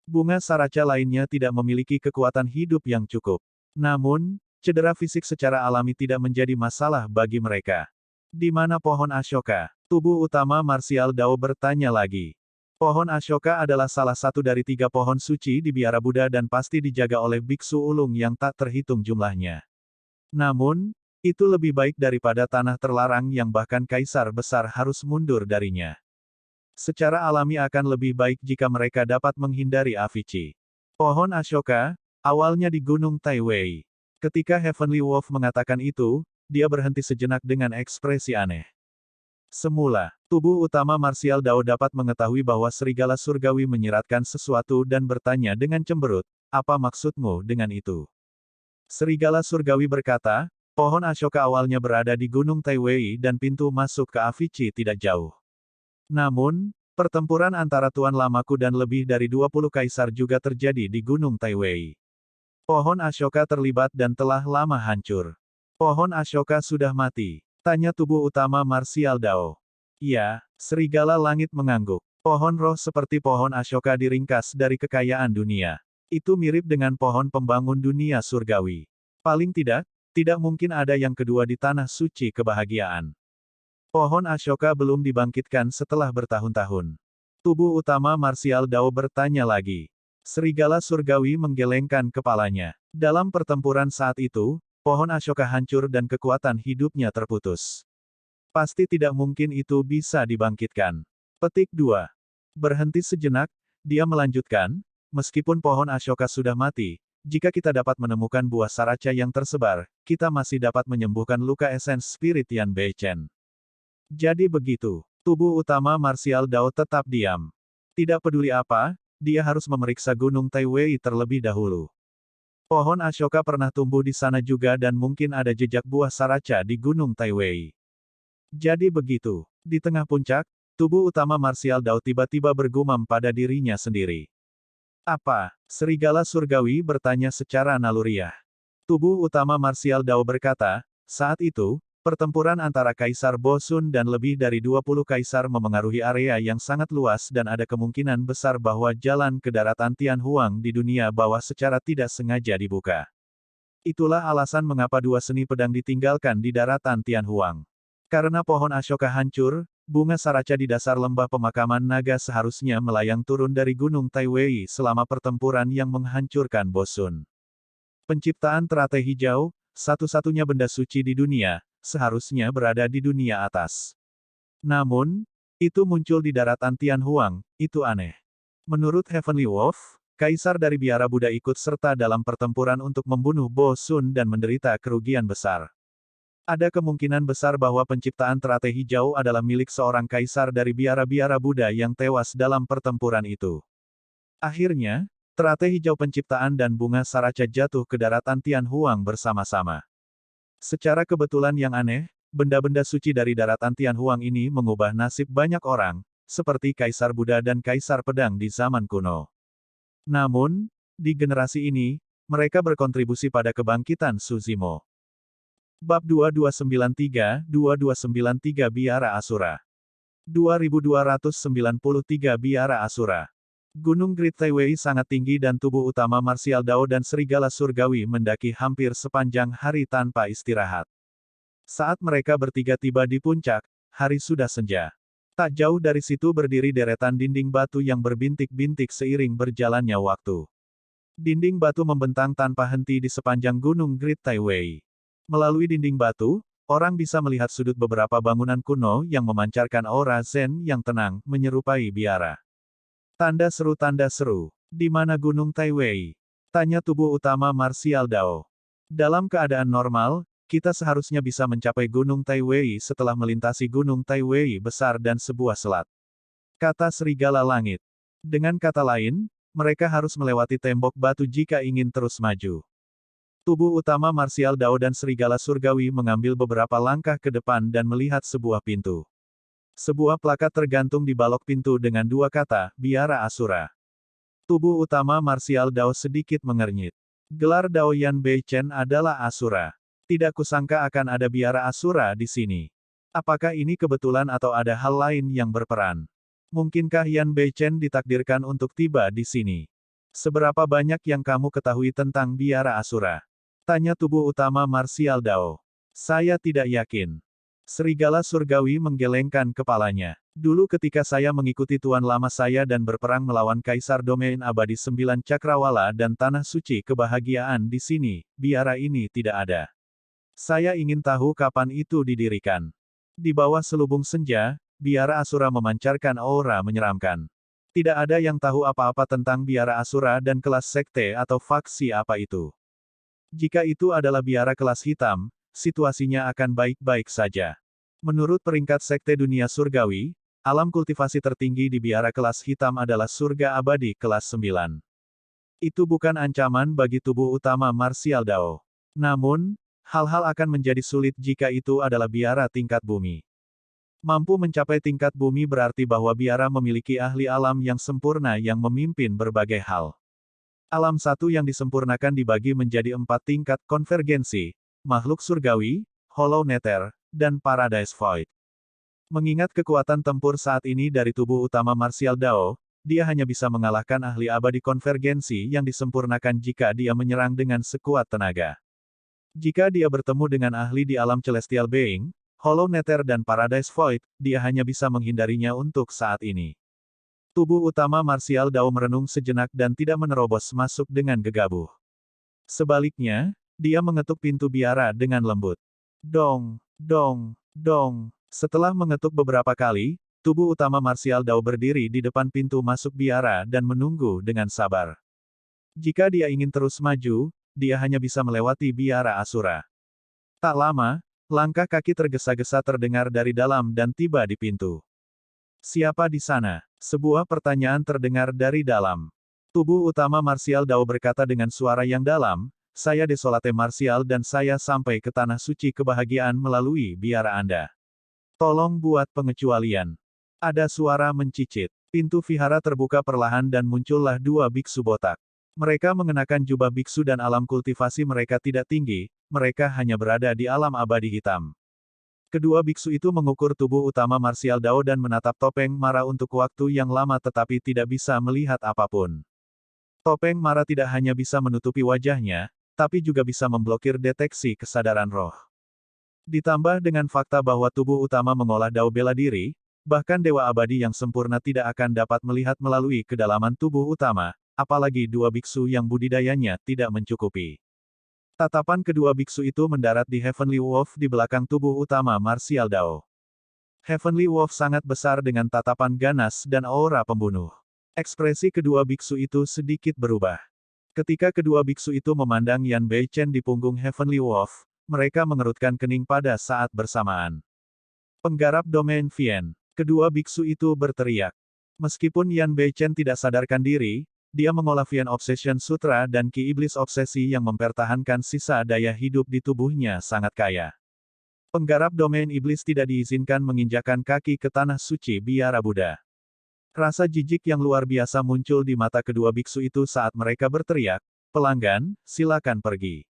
Bunga saraca lainnya tidak memiliki kekuatan hidup yang cukup. Namun, cedera fisik secara alami tidak menjadi masalah bagi mereka. Di mana pohon Ashoka? Tubuh utama Martial Dao bertanya lagi. Pohon Ashoka adalah salah satu dari 3 pohon suci di biara Buddha dan pasti dijaga oleh biksu ulung yang tak terhitung jumlahnya. Namun, itu lebih baik daripada tanah terlarang yang bahkan kaisar besar harus mundur darinya. Secara alami akan lebih baik jika mereka dapat menghindari Avicii. Pohon Ashoka, awalnya di Gunung Taiwei. Ketika Heavenly Wolf mengatakan itu, dia berhenti sejenak dengan ekspresi aneh. Semula, Tubuh utama marsial Dao dapat mengetahui bahwa serigala surgawi menyiratkan sesuatu dan bertanya dengan cemberut, apa maksudmu dengan itu? Serigala surgawi berkata, pohon Ashoka awalnya berada di Gunung Taiwei dan pintu masuk ke Avicii tidak jauh. Namun, pertempuran antara Tuan Lamaku dan lebih dari 20 kaisar juga terjadi di Gunung Taiwei. Pohon Ashoka terlibat dan telah lama hancur. Pohon Ashoka sudah mati, tanya tubuh utama marsial Dao. Ya, serigala langit mengangguk. Pohon roh seperti pohon Ashoka diringkas dari kekayaan dunia. Itu mirip dengan pohon pembangun dunia surgawi. Paling tidak, tidak mungkin ada yang kedua di tanah suci kebahagiaan. Pohon Ashoka belum dibangkitkan setelah bertahun-tahun. Tubuh utama marsial Dao bertanya lagi. Serigala surgawi menggelengkan kepalanya. Dalam pertempuran saat itu, pohon Ashoka hancur dan kekuatan hidupnya terputus. Pasti tidak mungkin itu bisa dibangkitkan. Petik 2. Berhenti sejenak, dia melanjutkan, meskipun pohon Ashoka sudah mati, jika kita dapat menemukan buah saraca yang tersebar, kita masih dapat menyembuhkan luka esens spirit Yan Beichen. Jadi begitu, tubuh utama marsial Dao tetap diam. Tidak peduli apa, dia harus memeriksa Gunung Taiwei terlebih dahulu. Pohon Ashoka pernah tumbuh di sana juga dan mungkin ada jejak buah saraca di Gunung Taiwei. Jadi begitu, di tengah puncak, tubuh utama marsial Dao tiba-tiba bergumam pada dirinya sendiri. Apa? Serigala surgawi bertanya secara naluriah. Tubuh utama marsial Dao berkata, saat itu, pertempuran antara Kaisar Bo Sun dan lebih dari 20 kaisar memengaruhi area yang sangat luas dan ada kemungkinan besar bahwa jalan ke daratan Tianhuang di dunia bawah secara tidak sengaja dibuka. Itulah alasan mengapa dua seni pedang ditinggalkan di daratan Tianhuang. Karena pohon Ashoka hancur, bunga saraca di dasar lembah pemakaman naga seharusnya melayang turun dari Gunung Taiwei selama pertempuran yang menghancurkan Bo Sun. Penciptaan teratai hijau, satu-satunya benda suci di dunia, seharusnya berada di dunia atas. Namun, itu muncul di daratan Tianhuang, itu aneh. Menurut Heavenly Wolf, kaisar dari biara Buddha ikut serta dalam pertempuran untuk membunuh Bo Sun dan menderita kerugian besar. Ada kemungkinan besar bahwa penciptaan teratai hijau adalah milik seorang kaisar dari biara-biara Buddha yang tewas dalam pertempuran itu. Akhirnya, teratai hijau penciptaan dan bunga saraca jatuh ke daratan Tianhuang bersama-sama. Secara kebetulan yang aneh, benda-benda suci dari daratan Tianhuang ini mengubah nasib banyak orang, seperti Kaisar Buddha dan Kaisar Pedang di zaman kuno. Namun, di generasi ini, mereka berkontribusi pada kebangkitan Suzimo. Bab 2293 Biara Asura 2293 Biara Asura. Gunung Great Taiwei sangat tinggi dan tubuh utama marsial Dao dan serigala surgawi mendaki hampir sepanjang hari tanpa istirahat. Saat mereka bertiga tiba di puncak, hari sudah senja. Tak jauh dari situ berdiri deretan dinding batu yang berbintik-bintik seiring berjalannya waktu. Dinding batu membentang tanpa henti di sepanjang Gunung Great Taiwei. Melalui dinding batu, orang bisa melihat sudut beberapa bangunan kuno yang memancarkan aura zen yang tenang, menyerupai biara. Tanda seru, di mana Gunung Taiwei? Tanya tubuh utama marsial Dao. Dalam keadaan normal, kita seharusnya bisa mencapai Gunung Taiwei setelah melintasi Gunung Taiwei besar dan sebuah selat. Kata serigala langit. Dengan kata lain, mereka harus melewati tembok batu jika ingin terus maju. Tubuh utama marsial Dao dan serigala surgawi mengambil beberapa langkah ke depan dan melihat sebuah pintu. Sebuah plakat tergantung di balok pintu dengan dua kata, Biara Asura. Tubuh utama marsial Dao sedikit mengernyit. Gelar Dao Yan Beichen adalah Asura. Tidak kusangka akan ada Biara Asura di sini. Apakah ini kebetulan atau ada hal lain yang berperan? Mungkinkah Yan Beichen ditakdirkan untuk tiba di sini? Seberapa banyak yang kamu ketahui tentang Biara Asura? Tanya tubuh utama marsial Dao. Saya tidak yakin. Serigala surgawi menggelengkan kepalanya. Dulu ketika saya mengikuti tuan lama saya dan berperang melawan Kaisar Domain Abadi 9 Cakrawala dan Tanah Suci Kebahagiaan di sini, biara ini tidak ada. Saya ingin tahu kapan itu didirikan. Di bawah selubung senja, biara Asura memancarkan aura menyeramkan. Tidak ada yang tahu apa-apa tentang biara Asura dan kelas sekte atau faksi apa itu. Jika itu adalah biara kelas hitam, situasinya akan baik-baik saja. Menurut peringkat Sekte Dunia Surgawi, alam kultivasi tertinggi di biara kelas hitam adalah surga abadi kelas 9. Itu bukan ancaman bagi tubuh utama martial Dao. Namun, hal-hal akan menjadi sulit jika itu adalah biara tingkat bumi. Mampu mencapai tingkat bumi berarti bahwa biara memiliki ahli alam yang sempurna yang memimpin berbagai hal. Alam satu yang disempurnakan dibagi menjadi 4 tingkat konvergensi, makhluk surgawi, Hollow Nether, dan Paradise Void. Mengingat kekuatan tempur saat ini dari tubuh utama martial Dao, dia hanya bisa mengalahkan ahli abadi konvergensi yang disempurnakan jika dia menyerang dengan sekuat tenaga. Jika dia bertemu dengan ahli di alam Celestial Being, Hollow Nether dan Paradise Void, dia hanya bisa menghindarinya untuk saat ini. Tubuh utama martial Dao merenung sejenak dan tidak menerobos masuk dengan gegabah. Sebaliknya, dia mengetuk pintu biara dengan lembut. Dong, dong, dong. Setelah mengetuk beberapa kali, tubuh utama martial Dao berdiri di depan pintu masuk biara dan menunggu dengan sabar. Jika dia ingin terus maju, dia hanya bisa melewati biara Asura. Tak lama, langkah kaki tergesa-gesa terdengar dari dalam dan tiba di pintu. Siapa di sana? Sebuah pertanyaan terdengar dari dalam. Tubuh utama martial Dao berkata dengan suara yang dalam, "Saya Desolate Martial dan saya sampai ke tanah suci kebahagiaan melalui biara Anda. Tolong buat pengecualian." Ada suara mencicit. Pintu vihara terbuka perlahan dan muncullah 2 biksu botak. Mereka mengenakan jubah biksu dan alam kultivasi mereka tidak tinggi, mereka hanya berada di alam abadi hitam. Kedua biksu itu mengukur tubuh utama martial Dao dan menatap topeng Mara untuk waktu yang lama tetapi tidak bisa melihat apapun. Topeng Mara tidak hanya bisa menutupi wajahnya, tapi juga bisa memblokir deteksi kesadaran roh. Ditambah dengan fakta bahwa tubuh utama mengolah Dao bela diri, bahkan Dewa Abadi yang sempurna tidak akan dapat melihat melalui kedalaman tubuh utama, apalagi 2 biksu yang budidayanya tidak mencukupi. Tatapan kedua biksu itu mendarat di Heavenly Wolf di belakang tubuh utama martial Dao. Heavenly Wolf sangat besar dengan tatapan ganas dan aura pembunuh. Ekspresi kedua biksu itu sedikit berubah. Ketika kedua biksu itu memandang Yan Beichen di punggung Heavenly Wolf, mereka mengerutkan kening pada saat bersamaan. Penggarap domain Vien. Kedua biksu itu berteriak. Meskipun Yan Beichen tidak sadarkan diri, dia mengolah Vien Obsession Sutra dan Ki Iblis Obsesi yang mempertahankan sisa daya hidup di tubuhnya sangat kaya. Penggarap domain iblis tidak diizinkan menginjakan kaki ke tanah suci biara Buddha. Rasa jijik yang luar biasa muncul di mata kedua biksu itu saat mereka berteriak, "Pelanggan, silakan pergi."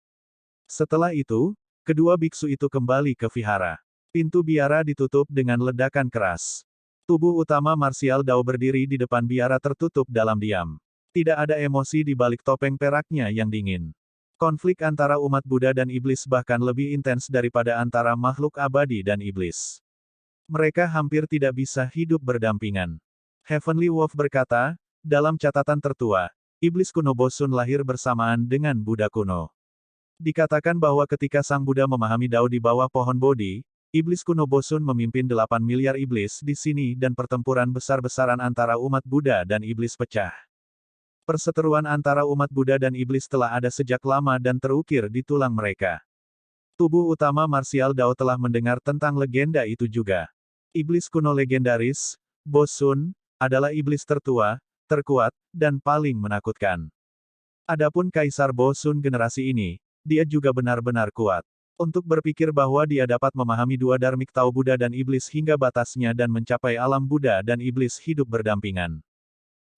Setelah itu, kedua biksu itu kembali ke vihara. Pintu biara ditutup dengan ledakan keras. Tubuh utama martial Dao berdiri di depan biara tertutup dalam diam. Tidak ada emosi di balik topeng peraknya yang dingin. Konflik antara umat Buddha dan iblis bahkan lebih intens daripada antara makhluk abadi dan iblis. Mereka hampir tidak bisa hidup berdampingan. Heavenly Wolf berkata, dalam catatan tertua, iblis kuno Bosun lahir bersamaan dengan Buddha kuno. Dikatakan bahwa ketika Sang Buddha memahami Dao di bawah pohon Bodhi, iblis kuno Bosun memimpin 8 miliar iblis di sini dan pertempuran besar-besaran antara umat Buddha dan iblis pecah. Perseteruan antara umat Buddha dan iblis telah ada sejak lama dan terukir di tulang mereka. Tubuh utama martial Dao telah mendengar tentang legenda itu juga. Iblis kuno legendaris, Bosun, adalah iblis tertua, terkuat, dan paling menakutkan. Adapun Kaisar Bosun generasi ini, dia juga benar-benar kuat. Untuk berpikir bahwa dia dapat memahami dua Dharmik Tao Buddha dan iblis hingga batasnya dan mencapai alam Buddha dan iblis hidup berdampingan.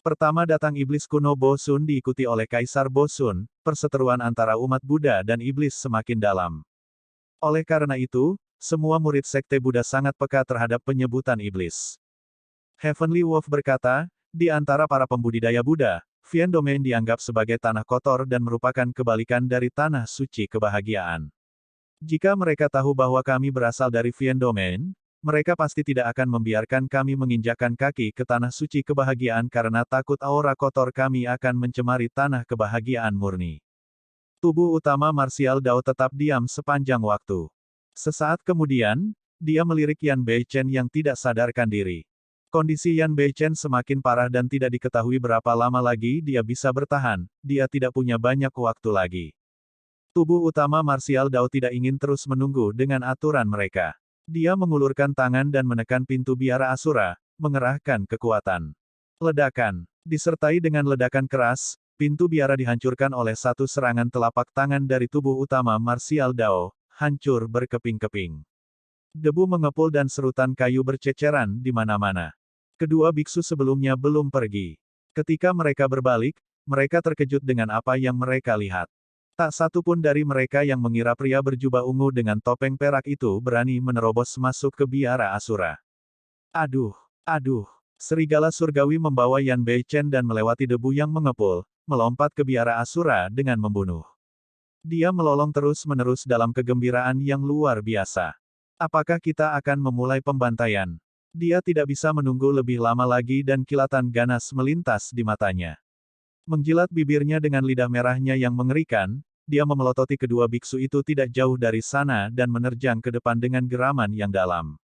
Pertama datang iblis kuno Bosun diikuti oleh Kaisar Bosun, perseteruan antara umat Buddha dan iblis semakin dalam. Oleh karena itu, semua murid sekte Buddha sangat peka terhadap penyebutan iblis. Heavenly Wolf berkata, di antara para pembudidaya Buddha, Vien Domain dianggap sebagai tanah kotor dan merupakan kebalikan dari tanah suci kebahagiaan. Jika mereka tahu bahwa kami berasal dari Vien Domain, mereka pasti tidak akan membiarkan kami menginjakkan kaki ke tanah suci kebahagiaan karena takut aura kotor kami akan mencemari tanah kebahagiaan murni. Tubuh utama martial Dao tetap diam sepanjang waktu. Sesaat kemudian, dia melirik Yan Beichen yang tidak sadarkan diri. Kondisi Yan Beichen semakin parah dan tidak diketahui berapa lama lagi dia bisa bertahan, dia tidak punya banyak waktu lagi. Tubuh utama martial Dao tidak ingin terus menunggu dengan aturan mereka. Dia mengulurkan tangan dan menekan pintu biara Asura, mengerahkan kekuatan. Ledakan. Disertai dengan ledakan keras, pintu biara dihancurkan oleh satu serangan telapak tangan dari tubuh utama Martial Dao, hancur berkeping-keping. Debu mengepul dan serutan kayu berceceran di mana-mana. Kedua biksu sebelumnya belum pergi. Ketika mereka berbalik, mereka terkejut dengan apa yang mereka lihat. Tak satu pun dari mereka yang mengira pria berjubah ungu dengan topeng perak itu berani menerobos masuk ke biara Asura. Aduh, aduh. Serigala surgawi membawa Yan Beichen dan melewati debu yang mengepul, melompat ke biara Asura dengan membunuh. Dia melolong terus-menerus dalam kegembiraan yang luar biasa. Apakah kita akan memulai pembantaian? Dia tidak bisa menunggu lebih lama lagi dan kilatan ganas melintas di matanya. Menjilat bibirnya dengan lidah merahnya yang mengerikan, dia memelototi kedua biksu itu tidak jauh dari sana dan menerjang ke depan dengan geraman yang dalam.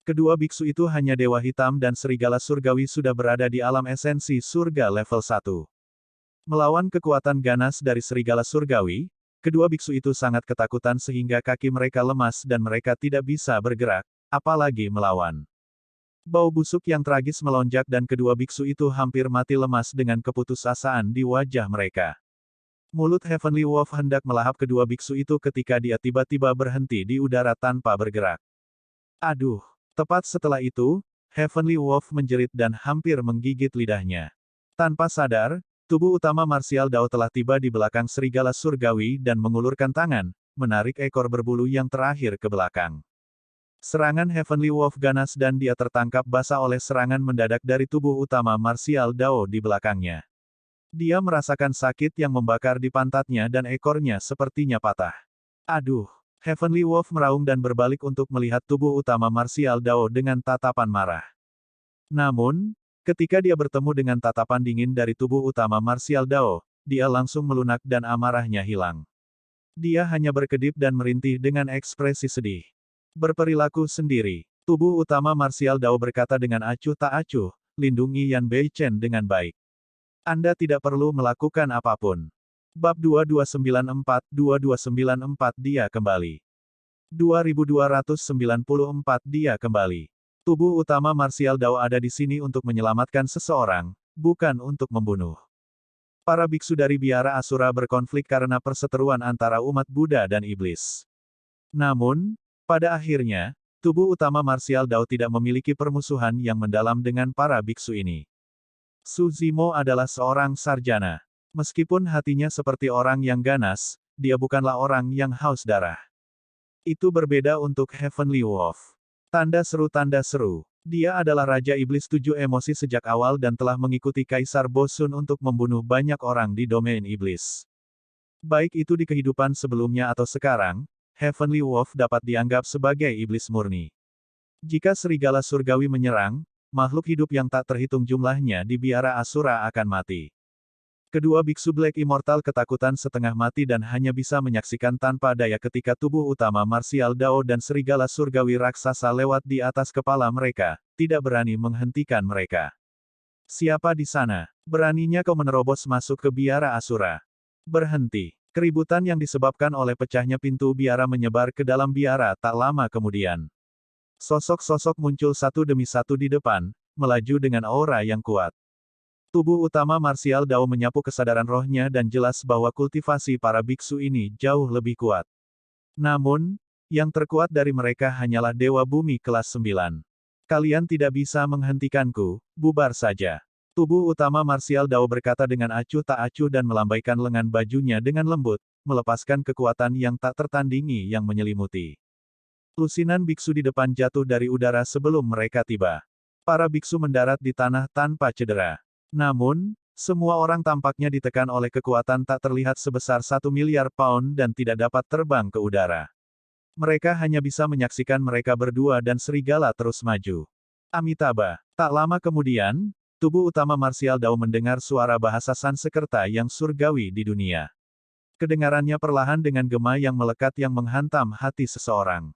Kedua biksu itu hanya dewa hitam dan serigala surgawi sudah berada di alam esensi surga level 1. Melawan kekuatan ganas dari serigala surgawi, kedua biksu itu sangat ketakutan sehingga kaki mereka lemas dan mereka tidak bisa bergerak, apalagi melawan. Bau busuk yang tragis melonjak dan kedua biksu itu hampir mati lemas dengan keputusasaan di wajah mereka. Mulut Heavenly Wolf hendak melahap kedua biksu itu ketika dia tiba-tiba berhenti di udara tanpa bergerak. Aduh! Tepat setelah itu, Heavenly Wolf menjerit dan hampir menggigit lidahnya. Tanpa sadar, tubuh utama Martial Dao telah tiba di belakang serigala surgawi dan mengulurkan tangan, menarik ekor berbulu yang terakhir ke belakang. Serangan Heavenly Wolf ganas dan dia tertangkap basah oleh serangan mendadak dari tubuh utama Martial Dao di belakangnya. Dia merasakan sakit yang membakar di pantatnya dan ekornya sepertinya patah. Aduh! Heavenly Wolf meraung dan berbalik untuk melihat tubuh utama Martial Dao dengan tatapan marah. Namun, ketika dia bertemu dengan tatapan dingin dari tubuh utama Martial Dao, dia langsung melunak dan amarahnya hilang. Dia hanya berkedip dan merintih dengan ekspresi sedih. Berperilaku sendiri. Tubuh utama Martial Dao berkata dengan acuh tak acuh, lindungi Yan Beichen dengan baik. Anda tidak perlu melakukan apapun. Bab 2294 dia kembali. 2294 dia kembali. Tubuh utama Martial Dao ada di sini untuk menyelamatkan seseorang, bukan untuk membunuh. Para biksu dari biara Asura berkonflik karena perseteruan antara umat Buddha dan iblis. Namun, pada akhirnya, tubuh utama Martial Dao tidak memiliki permusuhan yang mendalam dengan para biksu ini. Su Zimo adalah seorang sarjana. Meskipun hatinya seperti orang yang ganas, dia bukanlah orang yang haus darah. Itu berbeda untuk Heavenly Wolf. Tanda seru. Dia adalah Raja Iblis 7 emosi sejak awal dan telah mengikuti Kaisar Bosun untuk membunuh banyak orang di domain iblis. Baik itu di kehidupan sebelumnya atau sekarang, Heavenly Wolf dapat dianggap sebagai iblis murni. Jika serigala surgawi menyerang, makhluk hidup yang tak terhitung jumlahnya di biara Asura akan mati. Kedua biksu Black Immortal ketakutan setengah mati dan hanya bisa menyaksikan tanpa daya ketika tubuh utama Martial Dao dan serigala surgawi raksasa lewat di atas kepala mereka, tidak berani menghentikan mereka. Siapa di sana? Beraninya kau menerobos masuk ke biara Asura? Berhenti. Keributan yang disebabkan oleh pecahnya pintu biara menyebar ke dalam biara tak lama kemudian. Sosok-sosok muncul satu demi satu di depan, melaju dengan aura yang kuat. Tubuh utama Martial Dao menyapu kesadaran rohnya dan jelas bahwa kultivasi para biksu ini jauh lebih kuat. Namun, yang terkuat dari mereka hanyalah Dewa Bumi kelas 9. Kalian tidak bisa menghentikanku, bubar saja. Tubuh utama Martial Dao berkata dengan acuh tak acuh dan melambaikan lengan bajunya dengan lembut, melepaskan kekuatan yang tak tertandingi yang menyelimuti. Lusinan biksu di depan jatuh dari udara sebelum mereka tiba. Para biksu mendarat di tanah tanpa cedera. Namun, semua orang tampaknya ditekan oleh kekuatan tak terlihat sebesar 1 miliar pound dan tidak dapat terbang ke udara. Mereka hanya bisa menyaksikan mereka berdua dan serigala terus maju. Amitabha. Tak lama kemudian, tubuh utama Martial Dao mendengar suara bahasa Sanskerta yang surgawi di dunia. Kedengarannya perlahan dengan gema yang melekat yang menghantam hati seseorang.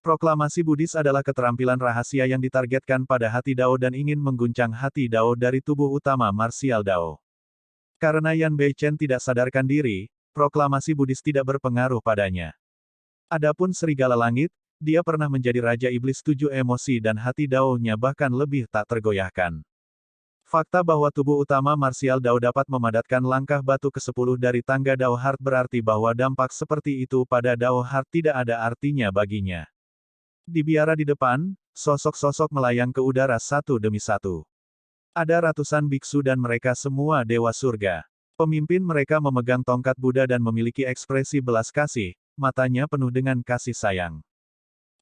Proklamasi Buddhis adalah keterampilan rahasia yang ditargetkan pada hati Dao dan ingin mengguncang hati Dao dari tubuh utama Martial Dao. Karena Yan Beichen tidak sadarkan diri, proklamasi Buddhis tidak berpengaruh padanya. Adapun serigala langit, Dia pernah menjadi Raja Iblis Tujuh emosi dan hati Dao-nya bahkan lebih tak tergoyahkan. Fakta bahwa tubuh utama marsial Dao dapat memadatkan langkah batu ke-10 dari tangga Dao Heart berarti bahwa dampak seperti itu pada Dao Heart tidak ada artinya baginya. Di biara di depan, sosok-sosok melayang ke udara satu demi satu. Ada ratusan biksu dan mereka semua dewa surga. Pemimpin mereka memegang tongkat Buddha dan memiliki ekspresi belas kasih, matanya penuh dengan kasih sayang.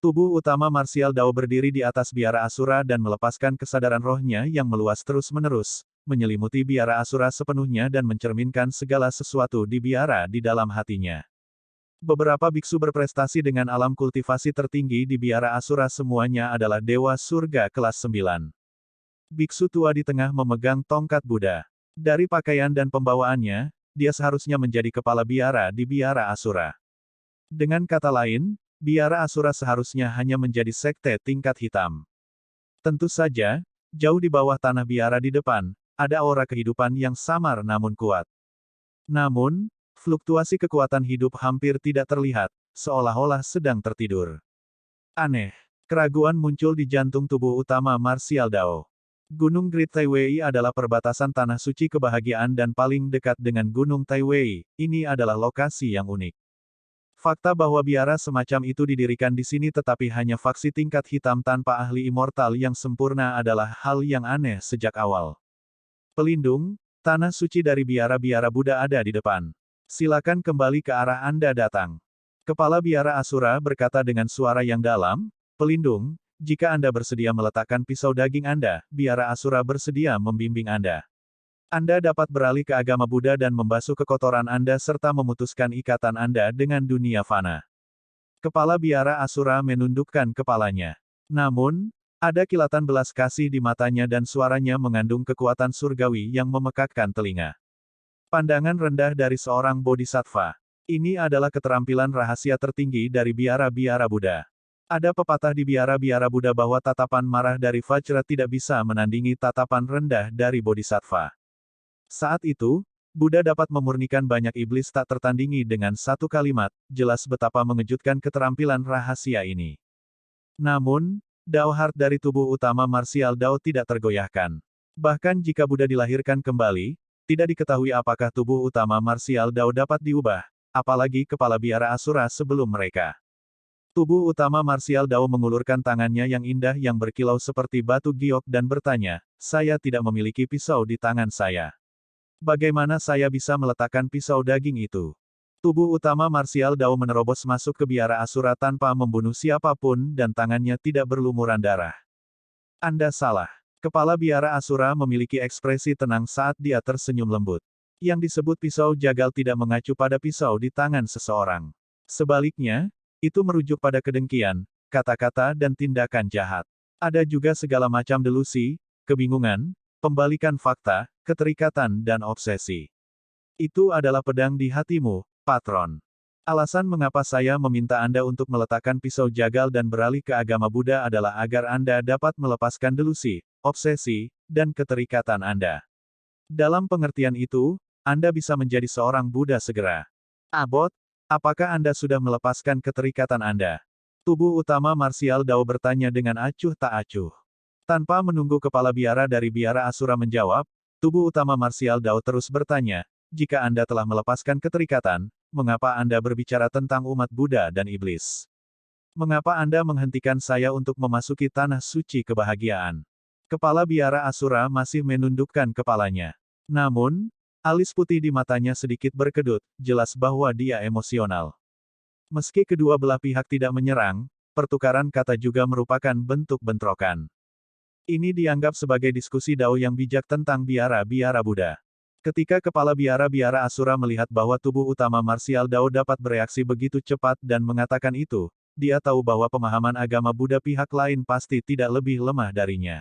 Tubuh utama marsial Dao berdiri di atas biara Asura dan melepaskan kesadaran rohnya yang meluas terus-menerus, menyelimuti biara Asura sepenuhnya dan mencerminkan segala sesuatu di biara di dalam hatinya. Beberapa biksu berprestasi dengan alam kultivasi tertinggi di biara Asura semuanya adalah dewa surga kelas 9. Biksu tua di tengah memegang tongkat Buddha. Dari pakaian dan pembawaannya, dia seharusnya menjadi kepala biara di biara Asura. Dengan kata lain, biara Asura seharusnya hanya menjadi sekte tingkat hitam. Tentu saja, jauh di bawah tanah biara di depan, ada aura kehidupan yang samar namun kuat. Namun, fluktuasi kekuatan hidup hampir tidak terlihat, seolah-olah sedang tertidur. Aneh. Keraguan muncul di jantung tubuh utama marsial Dao. Gunung Great Taiwei adalah perbatasan tanah suci kebahagiaan dan paling dekat dengan Gunung Taiwei, ini adalah lokasi yang unik. Fakta bahwa biara semacam itu didirikan di sini tetapi hanya faksi tingkat hitam tanpa ahli immortal yang sempurna adalah hal yang aneh sejak awal. Pelindung, tanah suci dari biara-biara Buddha ada di depan. Silakan kembali ke arah Anda datang. Kepala biara Asura berkata dengan suara yang dalam, pelindung, jika Anda bersedia meletakkan pisau daging Anda, biara Asura bersedia membimbing Anda. Anda dapat beralih ke agama Buddha dan membasuh kekotoran Anda serta memutuskan ikatan Anda dengan dunia fana. Kepala biara Asura menundukkan kepalanya. Namun, ada kilatan belas kasih di matanya dan suaranya mengandung kekuatan surgawi yang memekakkan telinga. Pandangan rendah dari seorang bodhisattva. Ini adalah keterampilan rahasia tertinggi dari biara-biara Buddha. Ada pepatah di biara-biara Buddha bahwa tatapan marah dari Vajra tidak bisa menandingi tatapan rendah dari bodhisattva. Saat itu, Buddha dapat memurnikan banyak iblis tak tertandingi dengan satu kalimat, jelas betapa mengejutkan keterampilan rahasia ini. Namun, Dao Heart dari tubuh utama marsial Dao tidak tergoyahkan. Bahkan jika Buddha dilahirkan kembali, tidak diketahui apakah tubuh utama marsial Dao dapat diubah, apalagi kepala biara Asura sebelum mereka. Tubuh utama marsial Dao mengulurkan tangannya yang indah yang berkilau seperti batu giok dan bertanya, saya tidak memiliki pisau di tangan saya. Bagaimana saya bisa meletakkan pisau daging itu? Tubuh utama marsial Dao menerobos masuk ke biara Asura tanpa membunuh siapapun dan tangannya tidak berlumuran darah. Anda salah. Kepala biara Asura memiliki ekspresi tenang saat dia tersenyum lembut. Yang disebut pisau jagal tidak mengacu pada pisau di tangan seseorang. Sebaliknya, itu merujuk pada kedengkian, kata-kata dan tindakan jahat. Ada juga segala macam delusi, kebingungan, pembalikan fakta, keterikatan dan obsesi. Itu adalah pedang di hatimu, patron. Alasan mengapa saya meminta Anda untuk meletakkan pisau jagal dan beralih ke agama Buddha adalah agar Anda dapat melepaskan delusi, obsesi, dan keterikatan Anda. Dalam pengertian itu, Anda bisa menjadi seorang Buddha segera. Abot, apakah Anda sudah melepaskan keterikatan Anda? Tubuh utama marsial Dao bertanya dengan acuh tak acuh. Tanpa menunggu kepala biara dari biara Asura menjawab, tubuh utama marsial Dao terus bertanya, jika Anda telah melepaskan keterikatan, mengapa Anda berbicara tentang umat Buddha dan iblis? Mengapa Anda menghentikan saya untuk memasuki tanah suci kebahagiaan? Kepala biara Asura masih menundukkan kepalanya. Namun, alis putih di matanya sedikit berkedut, jelas bahwa dia emosional. Meski kedua belah pihak tidak menyerang, pertukaran kata juga merupakan bentuk bentrokan. Ini dianggap sebagai diskusi Dao yang bijak tentang biara-biara Buddha. Ketika kepala biara-biara Asura melihat bahwa tubuh utama marsial Dao dapat bereaksi begitu cepat dan mengatakan itu, dia tahu bahwa pemahaman agama Buddha pihak lain pasti tidak lebih lemah darinya.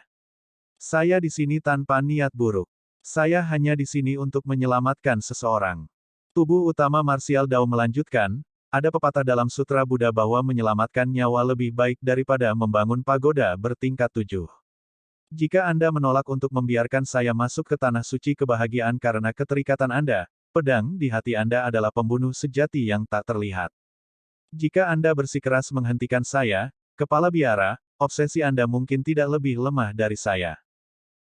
Saya di sini tanpa niat buruk. Saya hanya di sini untuk menyelamatkan seseorang. Tubuh utama marsial Dao melanjutkan, ada pepatah dalam sutra Buddha bahwa menyelamatkan nyawa lebih baik daripada membangun pagoda bertingkat 7. Jika Anda menolak untuk membiarkan saya masuk ke tanah suci kebahagiaan karena keterikatan Anda, pedang di hati Anda adalah pembunuh sejati yang tak terlihat. Jika Anda bersikeras menghentikan saya, Kepala Biara, obsesi Anda mungkin tidak lebih lemah dari saya.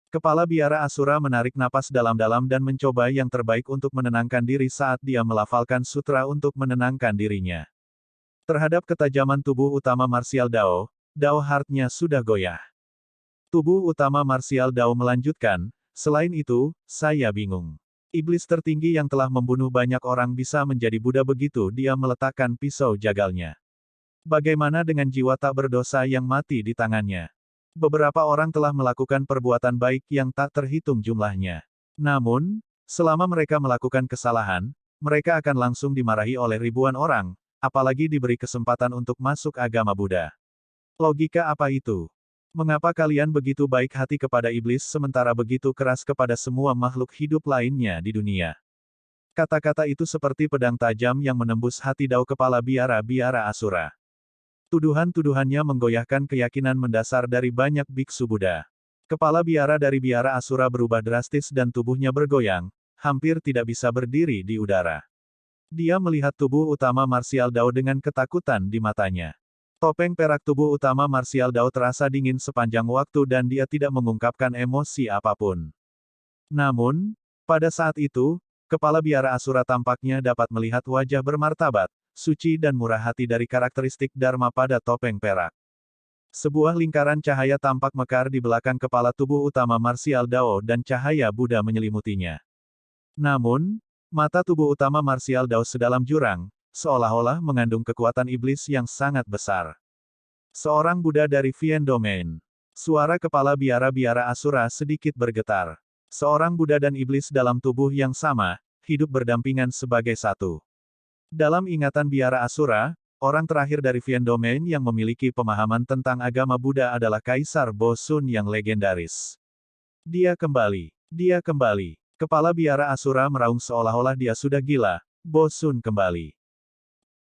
Kepala Biara Asura menarik napas dalam-dalam dan mencoba yang terbaik untuk menenangkan diri saat dia melafalkan sutra untuk menenangkan dirinya. Terhadap ketajaman tubuh utama Martial Dao, Dao Heart-nya sudah goyah. Tubuh utama Martial Dao melanjutkan, selain itu, saya bingung. Iblis tertinggi yang telah membunuh banyak orang bisa menjadi Buddha begitu dia meletakkan pisau jagalnya. Bagaimana dengan jiwa tak berdosa yang mati di tangannya? Beberapa orang telah melakukan perbuatan baik yang tak terhitung jumlahnya. Namun, selama mereka melakukan kesalahan, mereka akan langsung dimarahi oleh ribuan orang, apalagi diberi kesempatan untuk masuk agama Buddha. Logika apa itu? Mengapa kalian begitu baik hati kepada iblis sementara begitu keras kepada semua makhluk hidup lainnya di dunia? Kata-kata itu seperti pedang tajam yang menembus hati Dao Kepala Biara-Biara Asura. Tuduhan-tuduhannya menggoyahkan keyakinan mendasar dari banyak biksu Buddha. Kepala biara dari biara Asura berubah drastis dan tubuhnya bergoyang, hampir tidak bisa berdiri di udara. Dia melihat tubuh utama Martial Dao dengan ketakutan di matanya. Topeng perak tubuh utama Martial Dao terasa dingin sepanjang waktu dan dia tidak mengungkapkan emosi apapun. Namun, pada saat itu, Kepala Biara Asura tampaknya dapat melihat wajah bermartabat, suci dan murah hati dari karakteristik Dharma pada topeng perak. Sebuah lingkaran cahaya tampak mekar di belakang kepala tubuh utama Martial Dao dan cahaya Buddha menyelimutinya. Namun, mata tubuh utama Martial Dao sedalam jurang, seolah-olah mengandung kekuatan iblis yang sangat besar. Seorang Buddha dari Vien Domain. Suara kepala biara-biara Asura sedikit bergetar. Seorang Buddha dan iblis dalam tubuh yang sama, hidup berdampingan sebagai satu. Dalam ingatan biara Asura, orang terakhir dari Vien Domain yang memiliki pemahaman tentang agama Buddha adalah Kaisar Bo Sun yang legendaris. Dia kembali. Dia kembali. Kepala biara Asura meraung seolah-olah dia sudah gila. Bo Sun kembali.